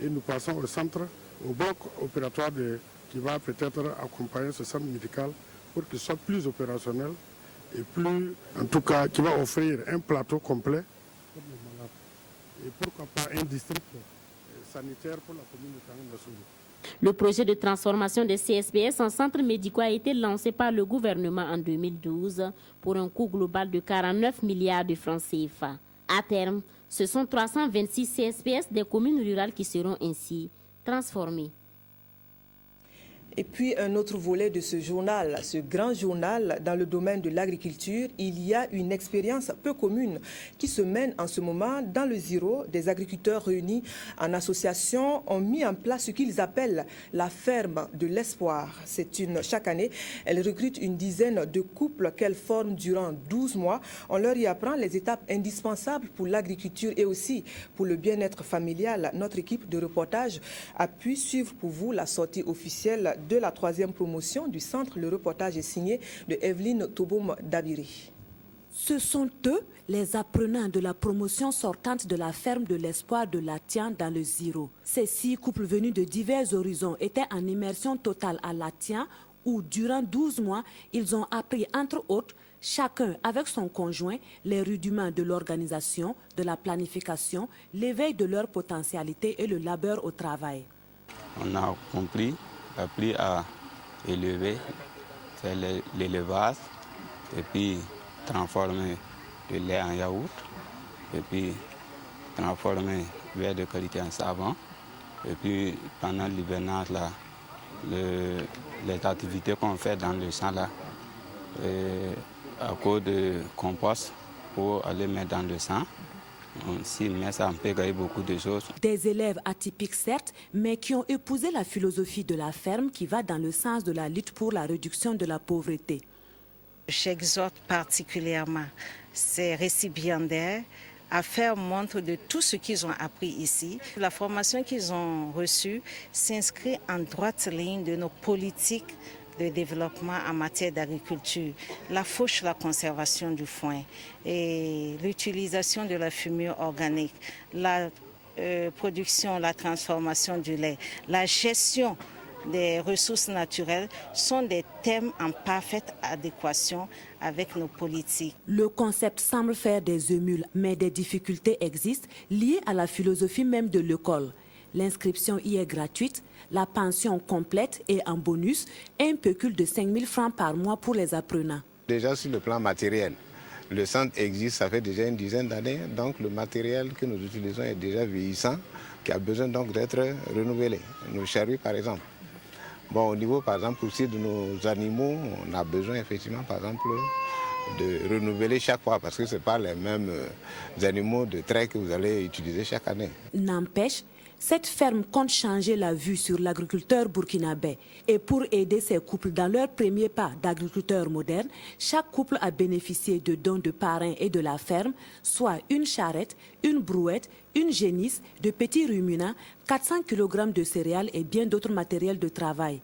et nous passons au centre, au bloc opératoire qui va peut-être accompagner ce centre médical pour qu'il soit plus opérationnel et plus, en tout cas, qui va offrir un plateau complet pour les malades. Et pourquoi pas un district sanitaire pour la commune de Tangandasouri. Le projet de transformation des CSPS en centres médicaux a été lancé par le gouvernement en 2012 pour un coût global de 49 milliards de francs CFA. À terme, ce sont 326 CSPS des communes rurales qui seront ainsi transformés. Et puis un autre volet de ce journal, ce grand journal dans le domaine de l'agriculture, il y a une expérience peu commune qui se mène en ce moment dans le Ziro. Des agriculteurs réunis en association ont mis en place ce qu'ils appellent la ferme de l'espoir. Chaque année, elles recrutent une dizaine de couples qu'elles forment durant 12 mois. On leur y apprend les étapes indispensables pour l'agriculture et aussi pour le bien-être familial. Notre équipe de reportage a pu suivre pour vous la sortie officielle de la 3e promotion du centre. Le reportage est signé de Evelyne Toboum Dabiri. Ce sont eux, les apprenants de la promotion sortante de la ferme de l'espoir de Latian dans le Ziro. Ces 6 couples venus de divers horizons étaient en immersion totale à Latian où, durant 12 mois, ils ont appris, entre autres, chacun avec son conjoint, les rudiments de l'organisation, de la planification, l'éveil de leur potentialité et le labeur au travail. On a appris à élever, faire l'élevage et puis transformer le lait en yaourt et puis transformer le lait de qualité en savon. Et puis pendant l'hivernage, les activités qu'on fait dans le champ là, à cause de compost pour aller mettre dans le sang. Mais ça peut gagner beaucoup de choses. Des élèves atypiques certes, mais qui ont épousé la philosophie de la ferme qui va dans le sens de la lutte pour la réduction de la pauvreté. J'exhorte particulièrement ces récipiendaires à faire montre de tout ce qu'ils ont appris ici. La formation qu'ils ont reçue s'inscrit en droite ligne de nos politiques de développement en matière d'agriculture, la fauche, la conservation du foin et l'utilisation de la fumure organique, la production, la transformation du lait, la gestion des ressources naturelles sont des thèmes en parfaite adéquation avec nos politiques. Le concept semble faire des émules, mais des difficultés existent liées à la philosophie même de l'école. L'inscription y est gratuite, la pension complète et en bonus, un pécule de 5 000 francs par mois pour les apprenants. Déjà sur le plan matériel, le centre existe, ça fait déjà une dizaine d'années, donc le matériel que nous utilisons est déjà vieillissant, qui a besoin donc d'être renouvelé. Nos charrues par exemple. Bon, au niveau par exemple aussi de nos animaux, on a besoin effectivement par exemple de renouveler chaque fois parce que ce n'est pas les mêmes animaux de trait que vous allez utiliser chaque année. N'empêche, cette ferme compte changer la vue sur l'agriculteur burkinabé. Et pour aider ces couples dans leur premier pas d'agriculteur moderne, chaque couple a bénéficié de dons de parrains et de la ferme, soit une charrette, une brouette, une génisse, de petits ruminants, 400 kg de céréales et bien d'autres matériels de travail.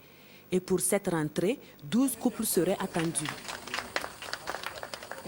Et pour cette rentrée, 12 couples seraient attendus.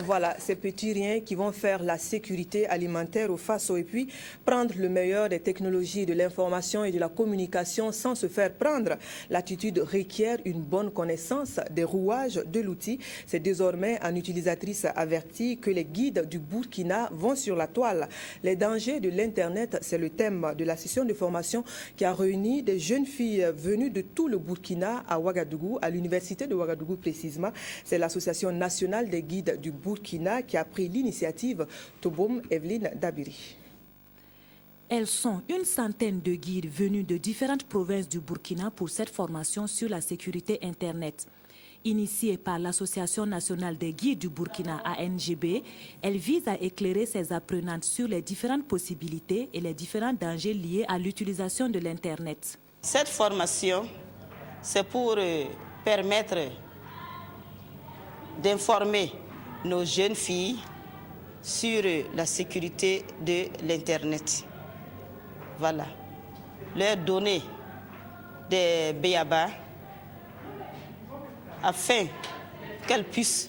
Voilà, ces petits riens qui vont faire la sécurité alimentaire au FASO et puis prendre le meilleur des technologies de l'information et de la communication sans se faire prendre. L'attitude requiert une bonne connaissance des rouages de l'outil. C'est désormais en utilisatrice avertie que les guides du Burkina vont sur la toile. Les dangers de l'Internet, c'est le thème de la session de formation qui a réuni des jeunes filles venues de tout le Burkina à Ouagadougou, à l'université de Ouagadougou précisément. C'est l'association nationale des guides du Burkina qui a pris l'initiative. Toboum Evelyne Dabiri. Elles sont une centaine de guides venus de différentes provinces du Burkina pour cette formation sur la sécurité Internet. Initiée par l'Association nationale des guides du Burkina ANGB, elle vise à éclairer ses apprenantes sur les différentes possibilités et les différents dangers liés à l'utilisation de l'Internet. Cette formation, c'est pour permettre d'informer nos jeunes filles sur la sécurité de l'Internet. Voilà. Leur donner des b.a.-ba afin qu'elles puissent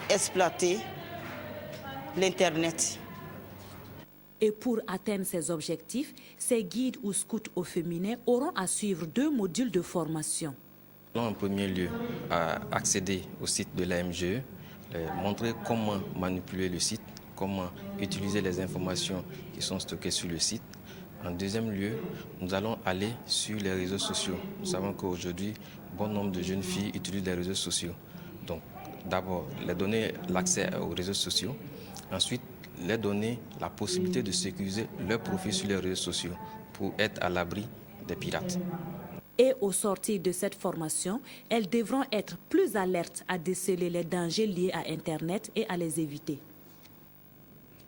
exploiter l'Internet. Et pour atteindre ces objectifs, ces guides ou scouts au féminin auront à suivre 2 modules de formation. En premier lieu, à accéder au site de l'AMGE, montrer comment manipuler le site, comment utiliser les informations qui sont stockées sur le site. En deuxième lieu, nous allons aller sur les réseaux sociaux. Nous savons qu'aujourd'hui, bon nombre de jeunes filles utilisent les réseaux sociaux. Donc, d'abord, les donner l'accès aux réseaux sociaux. Ensuite, les donner la possibilité de sécuriser leur profil sur les réseaux sociaux pour être à l'abri des pirates. Et au sortir de cette formation, elles devront être plus alertes à déceler les dangers liés à Internet et à les éviter.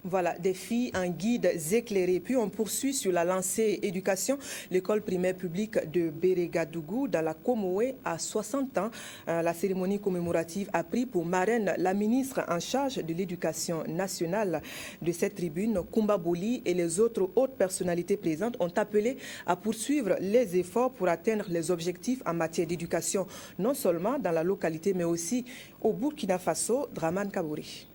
Voilà, des filles en guides éclairés. Puis on poursuit sur la lancée éducation. L'école primaire publique de Bérégadougou dans la Comoé a 60 ans. La cérémonie commémorative a pris pour marraine la ministre en charge de l'éducation nationale. De cette tribune, Koumba Boli et les autres hautes personnalités présentes ont appelé à poursuivre les efforts pour atteindre les objectifs en matière d'éducation, non seulement dans la localité mais aussi au Burkina Faso. Draman Kabouri.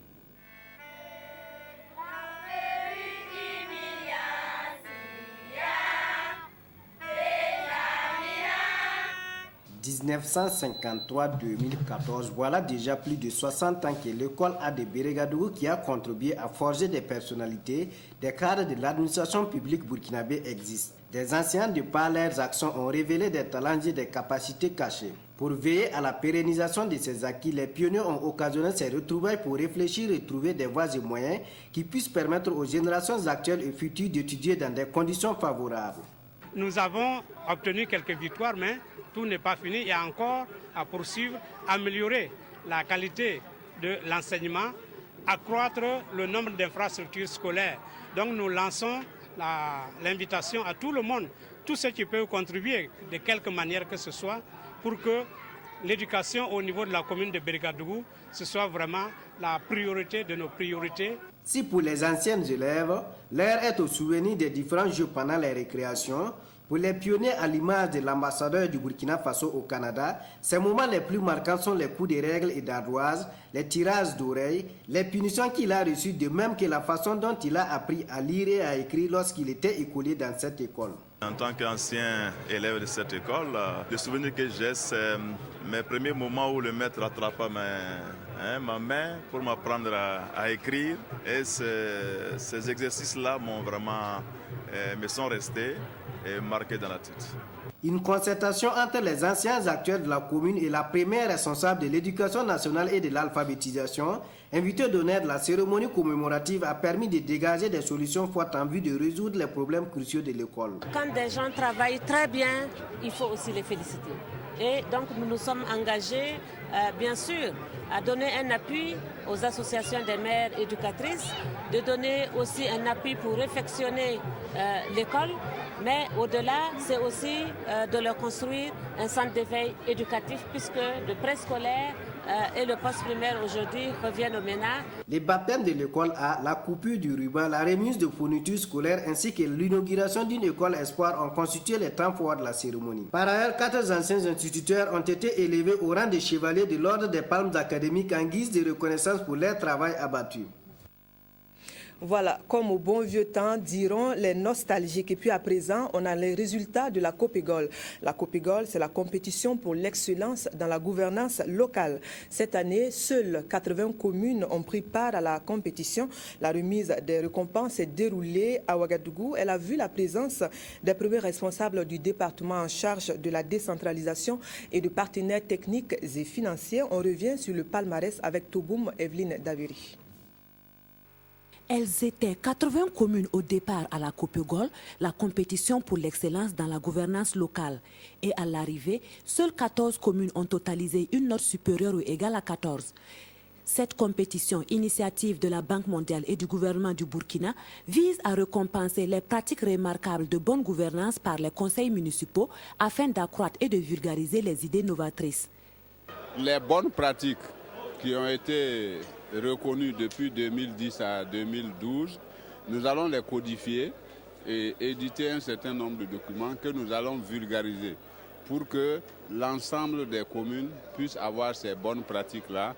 1953-2014, voilà déjà plus de 60 ans que l'école A de Bérégadougou qui a contribué à forger des personnalités, des cadres de l'administration publique burkinabé existent. Des anciens, de par leurs actions, ont révélé des talents et des capacités cachées. Pour veiller à la pérennisation de ces acquis, les pionniers ont occasionné ces retrouvailles pour réfléchir et trouver des voies et moyens qui puissent permettre aux générations actuelles et futures d'étudier dans des conditions favorables. Nous avons obtenu quelques victoires, mais tout n'est pas fini. Il y a encore à poursuivre, améliorer la qualité de l'enseignement, accroître le nombre d'infrastructures scolaires. Donc nous lançons l'invitation à tout le monde, tous ceux qui peuvent contribuer de quelque manière que ce soit, pour que l'éducation au niveau de la commune de Bérégadougou, ce soit vraiment la priorité de nos priorités. Si pour les anciennes élèves, l'heure est au souvenir des différents jeux pendant les récréations, pour les pionniers à l'image de l'ambassadeur du Burkina Faso au Canada, ces moments les plus marquants sont les coups de règle et d'ardoise, les tirages d'oreilles, les punitions qu'il a reçues, de même que la façon dont il a appris à lire et à écrire lorsqu'il était écolier dans cette école. En tant qu'ancien élève de cette école, le souvenir que j'ai, c'est mes premiers moments où le maître attrapa ma main pour m'apprendre à écrire. Et ces exercices-là me sont restés et marqués dans la tête. Une concertation entre les anciens acteurs de la commune et la première responsable de l'éducation nationale et de l'alphabétisation, invité d'honneur de la cérémonie commémorative, a permis de dégager des solutions fortes en vue de résoudre les problèmes cruciaux de l'école. Quand des gens travaillent très bien, il faut aussi les féliciter. Et donc nous nous sommes engagés, bien sûr, à donner un appui aux associations des mères éducatrices, de donner aussi un appui pour réfectionner l'école, mais au-delà, c'est aussi de leur construire un centre d'éveil éducatif, puisque le préscolaire et le post-primaire aujourd'hui reviennent au MENA. Les baptêmes de l'école A, la coupure du ruban, la remise de fournitures scolaires ainsi que l'inauguration d'une école espoir ont constitué les temps forts de la cérémonie. Par ailleurs, 4 anciens instituteurs ont été élevés au rang de chevaliers de l'ordre des palmes académiques en guise de reconnaissance pour leur travail abattu. Voilà, comme au bon vieux temps, diront les nostalgiques. Et puis à présent, on a les résultats de la Copégol. La Copégol, c'est la compétition pour l'excellence dans la gouvernance locale. Cette année, seules 80 communes ont pris part à la compétition. La remise des récompenses s'est déroulée à Ouagadougou. Elle a vu la présence des premiers responsables du département en charge de la décentralisation et de partenaires techniques et financiers. On revient sur le palmarès avec Toboum Evelyne Daviri. Elles étaient 80 communes au départ à la Copegol, la compétition pour l'excellence dans la gouvernance locale. Et à l'arrivée, seules 14 communes ont totalisé une note supérieure ou égale à 14. Cette compétition, initiative de la Banque mondiale et du gouvernement du Burkina, vise à récompenser les pratiques remarquables de bonne gouvernance par les conseils municipaux afin d'accroître et de vulgariser les idées novatrices. Les bonnes pratiques qui ont été reconnues depuis 2010 à 2012, nous allons les codifier et éditer un certain nombre de documents que nous allons vulgariser pour que l'ensemble des communes puissent avoir ces bonnes pratiques-là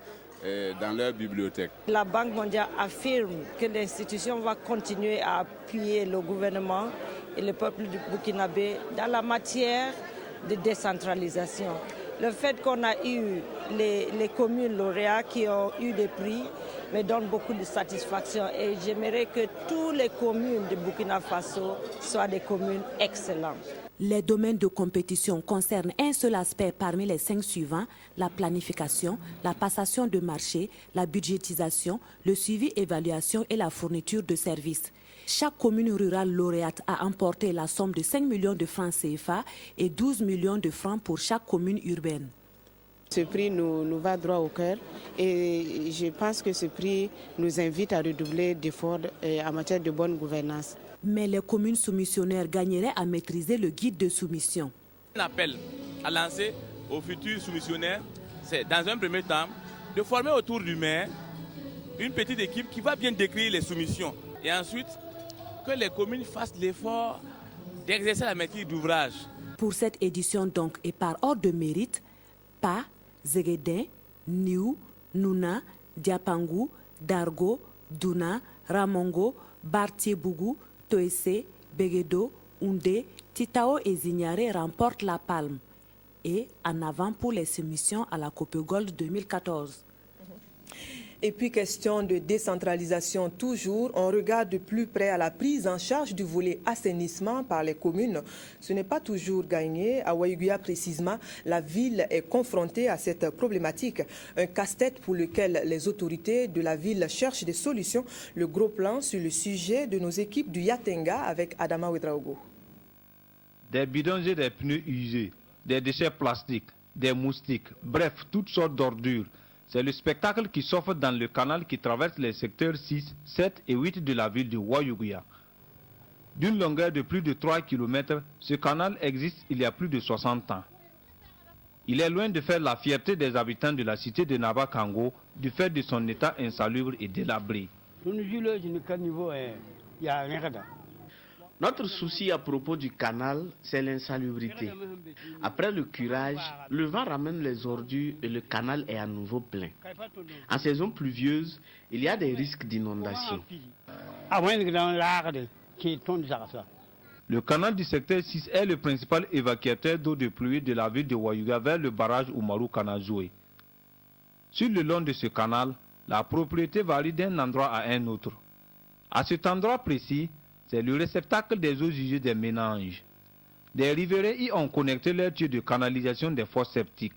dans leur bibliothèque. La Banque mondiale affirme que l'institution va continuer à appuyer le gouvernement et le peuple du Burkinabé dans la matière de décentralisation. Le fait qu'on a eu les communes lauréats qui ont eu des prix me donne beaucoup de satisfaction et j'aimerais que toutes les communes de Burkina Faso soient des communes excellentes. Les domaines de compétition concernent un seul aspect parmi les 5 suivants, la planification, la passation de marché, la budgétisation, le suivi, évaluation et la fourniture de services. Chaque commune rurale lauréate a emporté la somme de 5 millions de francs CFA et 12 millions de francs pour chaque commune urbaine. Ce prix nous va droit au cœur et je pense que ce prix nous invite à redoubler d'efforts en matière de bonne gouvernance. Mais les communes soumissionnaires gagneraient à maîtriser le guide de soumission. Un appel à lancer aux futurs soumissionnaires, c'est dans un premier temps de former autour du maire une petite équipe qui va bien décrire les soumissions et ensuite que les communes fassent l'effort d'exercer la maîtrise d'ouvrage. Pour cette édition donc et par ordre de mérite, Pa, Zegedin, Niou, Nouna, Diapangu, Dargo, Douna, Ramongo, Bartier-Bougou, Toessé, Begedo, Oundé, Titao et Zignare remportent la palme. Et en avant pour les soumissions à la Copegol 2014. Et puis, question de décentralisation toujours, on regarde de plus près à la prise en charge du volet assainissement par les communes. Ce n'est pas toujours gagné. À Waïguya précisément, la ville est confrontée à cette problématique. Un casse-tête pour lequel les autorités de la ville cherchent des solutions. Le gros plan sur le sujet de nos équipes du Yatenga avec Adama Ouedraogo. Des bidons et des pneus usés, des déchets plastiques, des moustiques, bref, toutes sortes d'ordures. C'est le spectacle qui s'offre dans le canal qui traverse les secteurs 6, 7 et 8 de la ville de Waïguya. D'une longueur de plus de 3 km, ce canal existe il y a plus de 60 ans. Il est loin de faire la fierté des habitants de la cité de Naba-Kango du fait de son état insalubre et délabré. Notre souci à propos du canal, c'est l'insalubrité. Après le curage, le vent ramène les ordures et le canal est à nouveau plein. En saison pluvieuse, il y a des risques d'inondation. Le canal du secteur 6 est le principal évacuateur d'eau de pluie de la ville de Waïguya vers le barrage Oumarou Kanazoué. Sur le long de ce canal, la propriété varie d'un endroit à un autre. À cet endroit précis, c'est le réceptacle des eaux usées des ménages. Des riverains y ont connecté leurs tuyaux de canalisation des fosses septiques.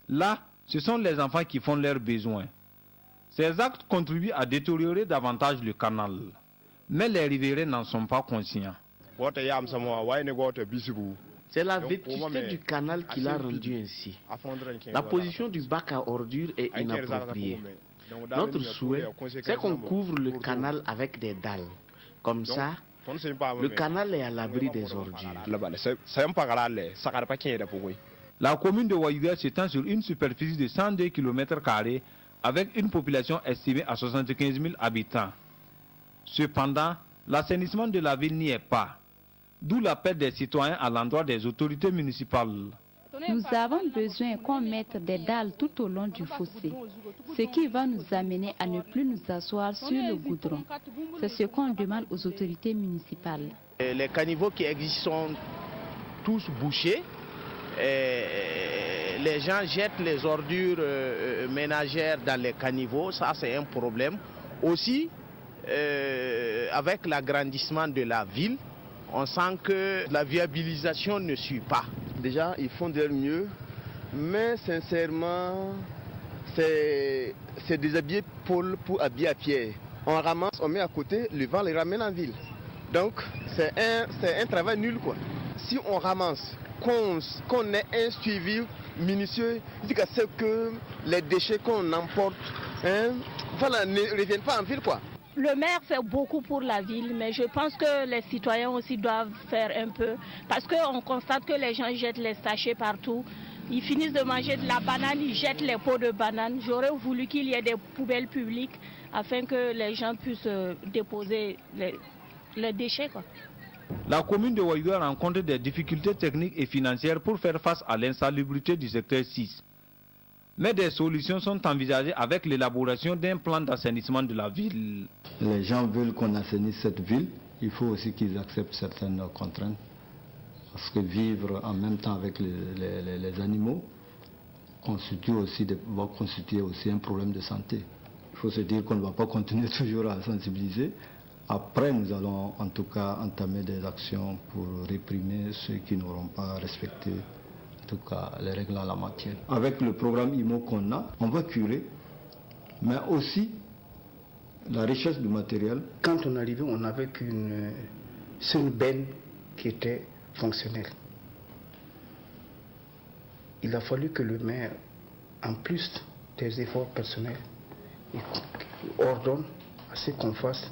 Là, ce sont les enfants qui font leurs besoins. Ces actes contribuent à détériorer davantage le canal. Mais les riverains n'en sont pas conscients. C'est la vétusté du canal qui l'a rendu ainsi. La position du bac à ordures est inappropriée. Notre souhait, c'est qu'on couvre le canal avec des dalles. Comme ça, le canal est à l'abri des ordures. La commune de Waïguya s'étend sur une superficie de 102 km² avec une population estimée à 75 000 habitants. Cependant, l'assainissement de la ville n'y est pas, d'où l'appel des citoyens à l'endroit des autorités municipales. Nous avons besoin qu'on mette des dalles tout au long du fossé, ce qui va nous amener à ne plus nous asseoir sur le goudron. C'est ce qu'on demande aux autorités municipales. Les caniveaux qui existent sont tous bouchés. Les gens jettent les ordures ménagères dans les caniveaux, ça c'est un problème. Aussi, avec l'agrandissement de la ville, on sent que la viabilisation ne suit pas. Déjà, ils font de leur mieux, mais sincèrement, c'est déshabiller Paul pour habiller à Pierre. on ramasse, on met à côté, le vent les ramène en ville. Donc c'est un travail nul quoi. Si on ramasse, qu'on ait un suivi minutieux, jusqu'à ce que les déchets qu'on emporte ne reviennent pas en ville quoi. Le maire fait beaucoup pour la ville, mais je pense que les citoyens aussi doivent faire un peu. Parce qu'on constate que les gens jettent les sachets partout. Ils finissent de manger de la banane, ils jettent les pots de banane. J'aurais voulu qu'il y ait des poubelles publiques afin que les gens puissent déposer les déchets, quoi. La commune de Wayougou rencontre des difficultés techniques et financières pour faire face à l'insalubrité du secteur 6. Mais des solutions sont envisagées avec l'élaboration d'un plan d'assainissement de la ville. Les gens veulent qu'on assainisse cette ville. Il faut aussi qu'ils acceptent certaines contraintes. Parce que vivre en même temps avec les animaux va constituer aussi un problème de santé. Il faut se dire qu'on ne va pas continuer toujours à sensibiliser. Après, nous allons en tout cas entamer des actions pour réprimer ceux qui n'auront pas respecté en tout cas les règles en la matière. Avec le programme IMO qu'on a, on va curer, mais aussi la richesse du matériel. Quand on arrivait, on n'avait qu'une seule benne qui était fonctionnelle. Il a fallu que le maire, en plus des efforts personnels, ordonne à ce qu'on fasse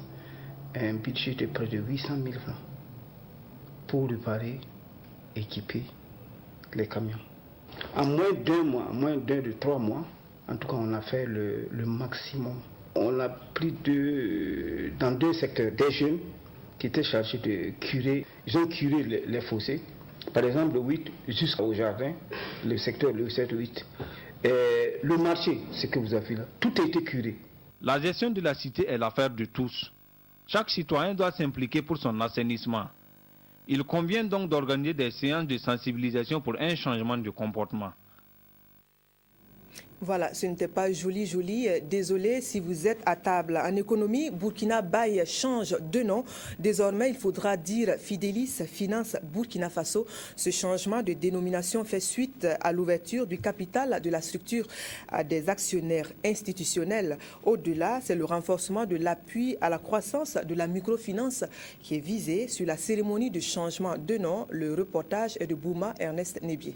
un budget de près de 800 000 francs pour réparer, équiper les camions. En moins d'1 mois, en moins de 3 mois, en tout cas on a fait le maximum. On a pris dans 2 secteurs des jeunes qui étaient chargés de curer. Ils ont curé les fossés. Par exemple, le 8 jusqu'au jardin, le secteur le 7-8. Le marché, ce que vous avez là, tout a été curé. La gestion de la cité est l'affaire de tous. Chaque citoyen doit s'impliquer pour son assainissement. Il convient donc d'organiser des séances de sensibilisation pour un changement de comportement. Voilà, ce n'était pas joli. Désolé si vous êtes à table. En économie, Burkina Bay change de nom. Désormais, il faudra dire Fidelis Finance Burkina Faso. Ce changement de dénomination fait suite à l'ouverture du capital de la structure à des actionnaires institutionnels. Au-delà, c'est le renforcement de l'appui à la croissance de la microfinance qui est visé sur la cérémonie de changement de nom. Le reportage est de Bouma Ernest Nébier.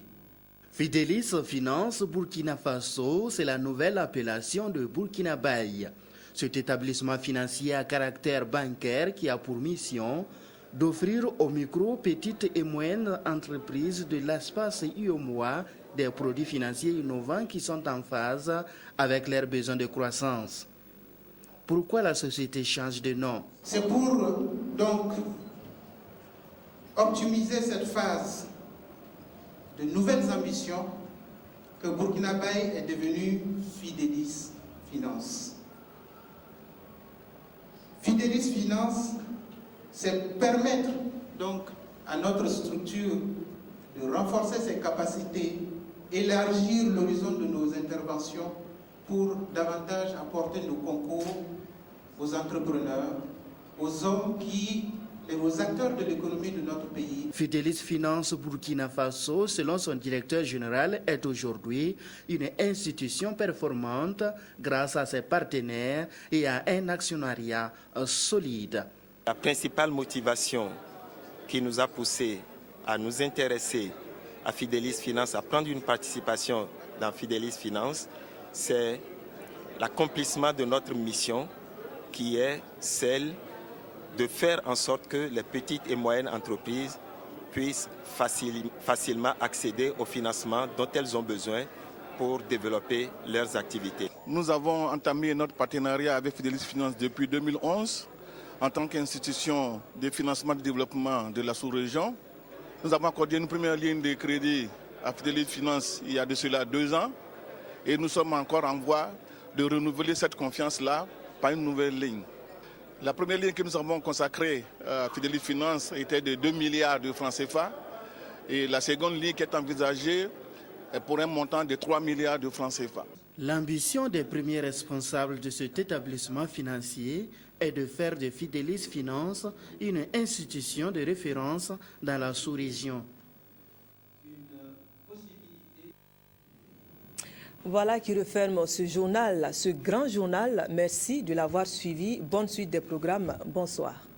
Fidelis Finance Burkina Faso, c'est la nouvelle appellation de Burkina Bay. Cet établissement financier à caractère bancaire qui a pour mission d'offrir aux micro, petites et moyennes entreprises de l'espace UEMOA des produits financiers innovants qui sont en phase avec leurs besoins de croissance. Pourquoi la société change de nom? C'est pour donc optimiser cette phase de nouvelles ambitions que Burkina Bay est devenu Fidelis Finance. Fidelis Finance, c'est permettre donc à notre structure de renforcer ses capacités, élargir l'horizon de nos interventions pour davantage apporter nos concours aux entrepreneurs, aux hommes et aux acteurs de l'économie de notre pays. Fidelis Finance Burkina Faso, selon son directeur général, est aujourd'hui une institution performante grâce à ses partenaires et à un actionnariat solide. La principale motivation qui nous a poussé à nous intéresser à Fidelis Finance, à prendre une participation dans Fidelis Finance, c'est l'accomplissement de notre mission qui est celle de faire en sorte que les petites et moyennes entreprises puissent facilement accéder au financement dont elles ont besoin pour développer leurs activités. Nous avons entamé notre partenariat avec Fidelis Finance depuis 2011 en tant qu'institution de financement de développement de la sous-région. Nous avons accordé une première ligne de crédit à Fidelis Finance il y a de cela 2 ans et nous sommes encore en voie de renouveler cette confiance-là par une nouvelle ligne. La première ligne que nous avons consacrée à Fidelis Finance était de 2 milliards de francs CFA et la seconde ligne qui est envisagée est pour un montant de 3 milliards de francs CFA. L'ambition des premiers responsables de cet établissement financier est de faire de Fidelis Finance une institution de référence dans la sous-région. Voilà qui referme ce journal, ce grand journal. Merci de l'avoir suivi. Bonne suite des programmes. Bonsoir.